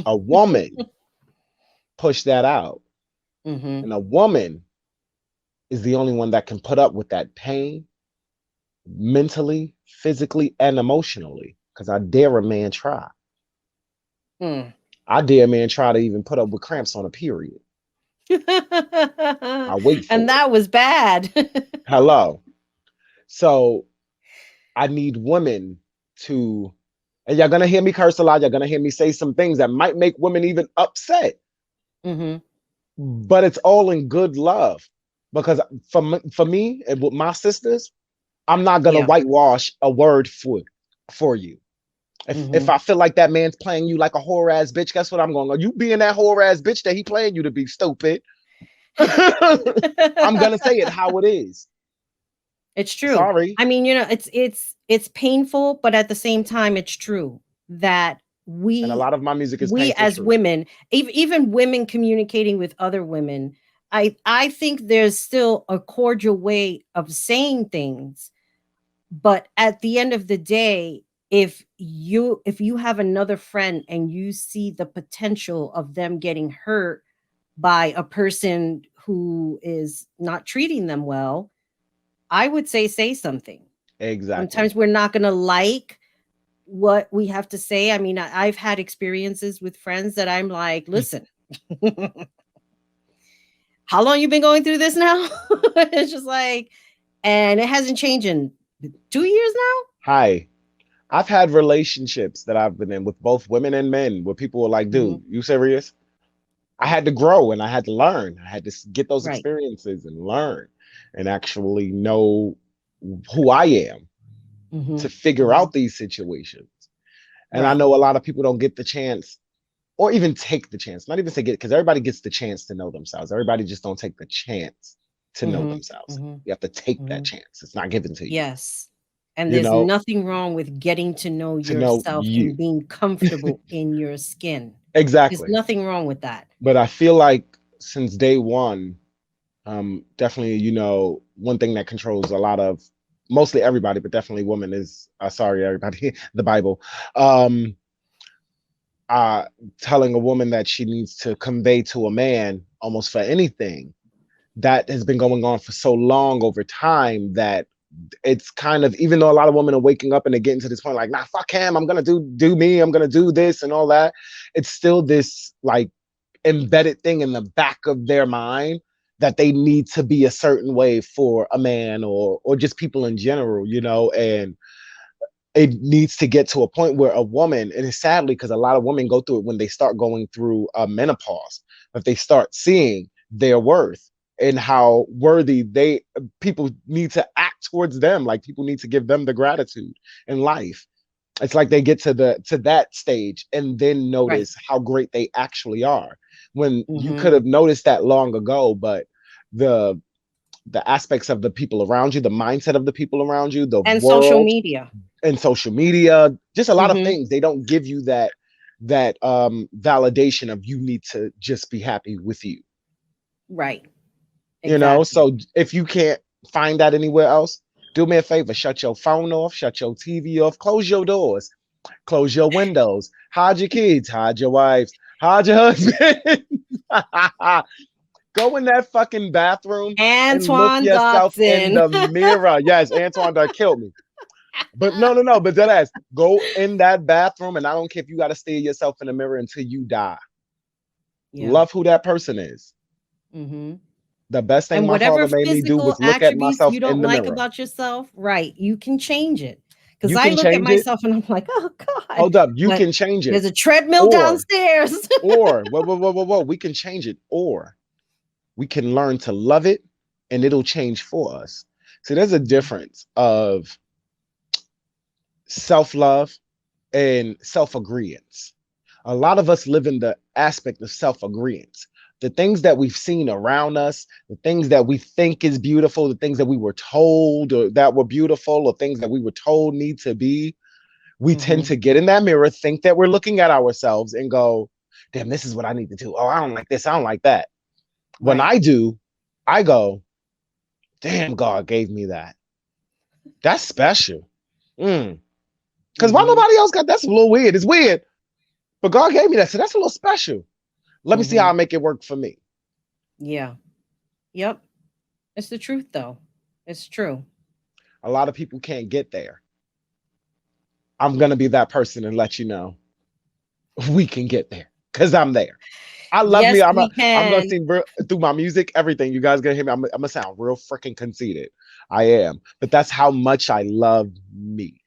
A woman pushed that out. Mm-hmm. And a woman is the only one that can put up with that pain mentally, physically, and emotionally. Because I dare a man try. Mm. I dare a man try to even put up with cramps on a period. I wait And for it. that was bad. Hello. So I need women to, and you're gonna hear me curse a lot. You're gonna hear me say some things that might make women even upset, Mm-hmm. but it's all in good love. Because for me and with my sisters, I'm not gonna Yeah. whitewash a word for you. If Mm-hmm. I feel like that man's playing you like a whore ass bitch, guess what I'm going to go? You being that whore ass bitch that he playing you to be stupid. I'm gonna say it how it is. It's true. Sorry. I mean, it's painful, but at the same time, it's true that And a we lot of my music is we painful as truth. women, even women communicating with other women, I think there's still a cordial way of saying things, but at the end of the day, if you have another friend and you see the potential of them getting hurt by a person who is not treating them well, I would say something. Exactly. Sometimes we're not going to like what we have to say. I mean, I've had experiences with friends that I'm like, listen, how long you been going through this now? It's just like, and it hasn't changed in 2 years now. Hi. I've had relationships that I've been in with both women and men where people were like, Hmm. dude, you serious? I had to grow and I had to learn. I had to get those Right. experiences and learn and actually know who I am Hmm. to figure Hmm. out these situations. And I Right. know a lot of people don't get the chance or even take the chance, not even say get, because everybody gets the chance to know themselves. Everybody just don't take the chance to know Hmm. themselves. Hmm. You have to take that Hmm. chance. It's not given to you, Yes. And you there's know, nothing wrong with getting to know to know yourself you. and being comfortable in your skin. There's Exactly. nothing wrong with that. But I feel like since day one, definitely, one thing that controls a lot of mostly everybody, but definitely women is sorry, everybody, the Bible. Um, uh, Telling a woman that she needs to convey to a man almost for anything that has been going on for so long over time that it's kind of, even though a lot of women are waking up and they're getting to this point like, nah, fuck him, I'm gonna do me, I'm gonna do this and all that. It's still this like embedded thing in the back of their mind that they need to be a certain way for a man or just people in general, you know. And it needs to get to a point where a woman, and it's sadly because a lot of women go through it when they start going through menopause, that they start seeing their worth and how worthy they people need to act towards them. Like people need to give them the gratitude in life. It's like they get to that stage and then Right. notice how great they actually are. When you Mm-hmm. could have noticed that long ago, but the the aspects of the people around you, the mindset of the people around you, the And social world, media. and social media, just a lot of Mm-hmm. things. They don't give you that validation of you need to just be happy with you. Right. You know, Exactly. so if you can't find that anywhere else, do me a favor, shut your phone off, shut your TV off, close your doors, close your windows, hide your kids, hide your wives, hide your husband. Go in that fucking bathroom and look Antoine yourself in Dotson. the mirror. Yes, Antoine that killed me. But no, no, no. But that ass, go in that bathroom, and I don't care if you got to stare yourself in the mirror until you die. Yeah. Love who that person is. Mm-hmm. The best thing And my whatever father made me do physical was look at attributes myself you don't in the like mirror. about yourself, right, you can change it. Because You I can look at change it. myself and I'm like, oh God, Hold up, you but can change it. there's a treadmill Or, downstairs. whoa, whoa, whoa, whoa, whoa. We can change it. Or we can learn to love it, and it'll change for us. See, there's a difference of self love and self agreeance. A lot of us live in the aspect of self agreeance. The things that we've seen around us, the things that we think is beautiful, the things that we were told or that were beautiful, or things that we were told need to be, we tend Hmm. to get in that mirror, think that we're looking at ourselves and go, damn, this is what I need to do. Oh, I don't like this. I don't like that. When Right. I do, I go, damn, God gave me that. That's special. Mm. Because why Hmm. nobody else got that's a little weird. It's weird, but God gave me that. So that's a little special. Let me see how Hmm. I make it work for me. Yeah. Yep. It's the truth, though. It's true. A lot of people can't get there. I'm gonna be that person and let you know we can get there because I'm there. I love me. Yes, we I'm gonna can. sing through my music, everything. You guys gonna hear me. I'm gonna sound real freaking conceited. I am, but that's how much I love me.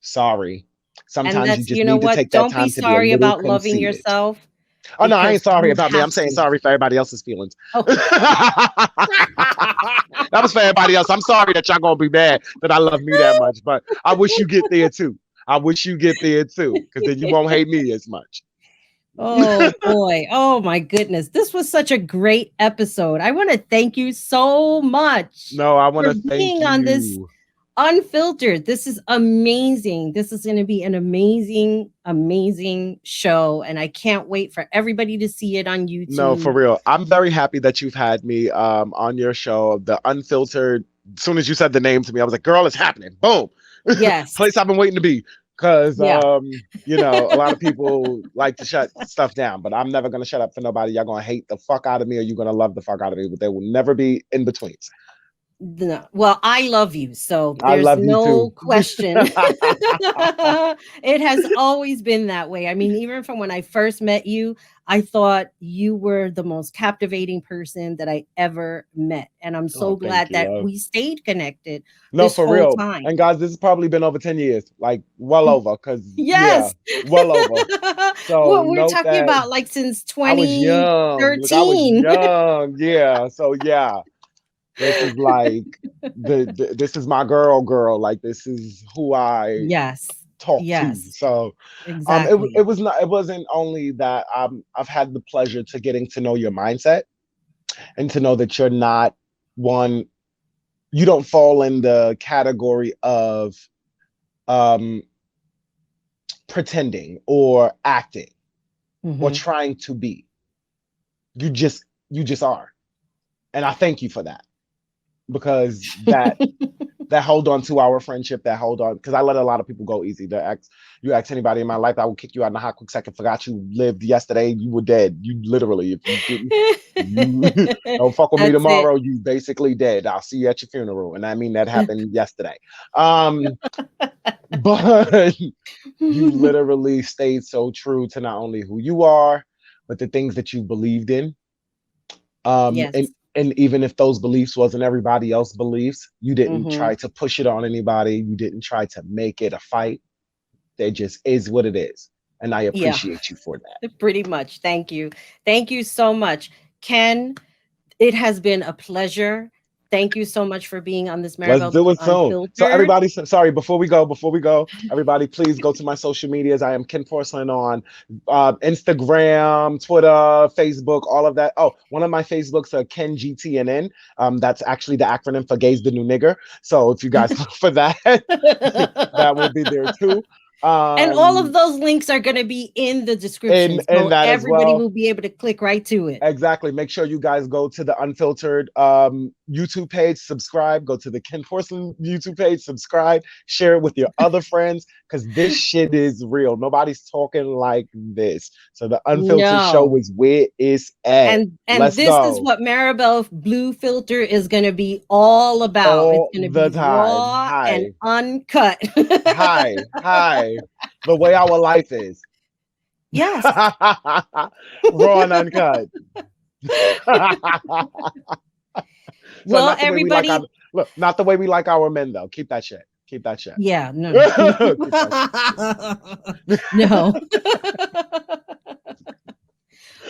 Sorry. And Sometimes you that's, just you know need to what? take that Don't be time to be a sorry little about loving conceited. yourself Oh no, I because ain't sorry you about me. have I'm saying to. sorry for everybody else's feelings. Oh. That was for everybody else. I'm sorry that y'all gonna be mad that I love me that much, but I wish you get there too. I wish you get there too, because then you won't hate me as much. Oh boy. Oh my goodness. This was such a great episode. I want to thank you so much No, I want for to thank being on this you. unfiltered. This is amazing. This is going to be an amazing, amazing show. And I can't wait for everybody to see it on No, for YouTube. real. I'm very happy that you've had me on your show, the Unfiltered. As soon as you said the name to me, I was like, girl, it's happening. Boom. Yes. Place I've been waiting to be. Cause Yeah. you know, a lot of people like to shut stuff down, but I'm never gonna shut up for nobody. Y'all gonna hate the fuck out of me or you're gonna love the fuck out of me, but there will never be in betweens. No. Well, I love you, so I there's love you no too. question. It has always been that way. I mean, even from when I first met you, I thought you were the most captivating person that I ever met. And I'm Oh, so thank glad you, that love. we stayed connected No, this for whole real. time. And guys, this has probably been over 10 years, like well over, because yeah, Yes. well over. So What we're note talking that about, like since I was young. Look, I was 2013. young. Yeah. So yeah, this is like this is my girl. Like this is who I Yes. talk to. Yes. So it Exactly. was not, it wasn't only that I've had the pleasure to getting to know your mindset and to know that you're not one, you don't fall in the category of um pretending or acting or Hmm. trying to be. You just are. And I thank you for that because that hold on to our friendship, that hold on, because I let a lot of people go easy. You ask anybody in my life, I will kick you out in a hot quick second. Forgot you lived yesterday, you were dead. You literally, if you didn't, you don't fuck with me That's it. tomorrow, you basically dead. I'll see you at your funeral. And I mean that happened yesterday. Um, but you literally stayed so true to not only who you are, but the things that you believed in. Um, Yes. and and even if those beliefs wasn't everybody else's beliefs, you didn't Hmm. try to push it on anybody. You didn't try to make it a fight. It just is what it is. And I Yeah, appreciate you for that. pretty much. Thank you. Thank you so much, Ken. It has been a pleasure. Thank you so much for being on this Let's Marabelle do Blue it soon. So Unfiltered. everybody, sorry, before we go, everybody, please go to my social medias. I am Ken Porcelain on Instagram, Twitter, Facebook, all of that. Oh, one of my Facebooks are Ken GTNN. That's actually the acronym for Gays the New Nigger. So if you guys look for that, that will be there too. And all of Um, those links are going to be in the description. and So that as everybody well. will be able to click right to it. Exactly. Make sure you guys go to the Unfiltered YouTube page, subscribe, go to the Ken Porcelain YouTube page, subscribe, share it with your other friends, because this shit is real. Nobody's talking like this. So the Unfiltered show No. is where it's at. And Let's this is go. what Marabelle Blue Filter is going to be all about. It's All going to the be time. raw and Hi. uncut. Hi. Hi. The way our life is. Yes. Raw and uncut. So Well, not the way we like our everybody, look, not the way we like our men though. Keep that shit. Keep that shit. yeah, no. Keep that No. shit.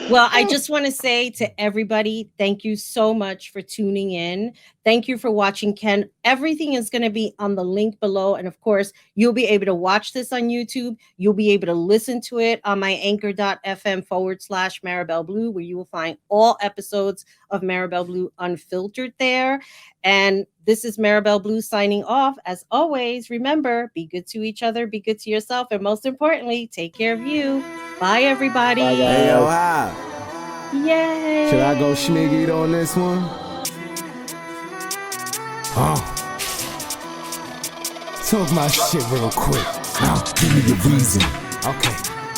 Well, I just want to say to everybody, thank you so much for tuning in. Thank you for watching, Ken. Everything is going to be on the link below. And of course, you'll be able to watch this on YouTube. You'll be able to listen to it on my anchor.fm/Marabelle Blue, where you will find all episodes of Marabelle Blue Unfiltered there. And this is Marabelle Blue signing off. As always, remember, be good to each other, be good to yourself, and most importantly, take care of you. Bye, everybody. Bye Hey yo, guys. hi. Yay. Should I go schmiggy on this one? Talk my shit real quick. Give me a reason. Okay.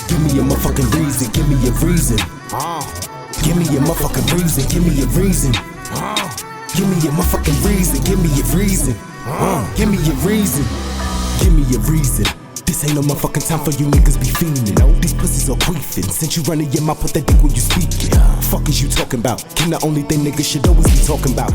Give me a motherfucking reason. Give me a reason. Give me a motherfucking reason. Give me a reason. Give me a motherfucking reason. Give me a reason. Give me a reason. Give me a reason. This ain't no motherfucking time for you niggas be fiending. No, these pussies are queefing. Since you running your mouth, put that dick when you speaking. Fuck is you talking about? Can the only thing niggas should always be talking about?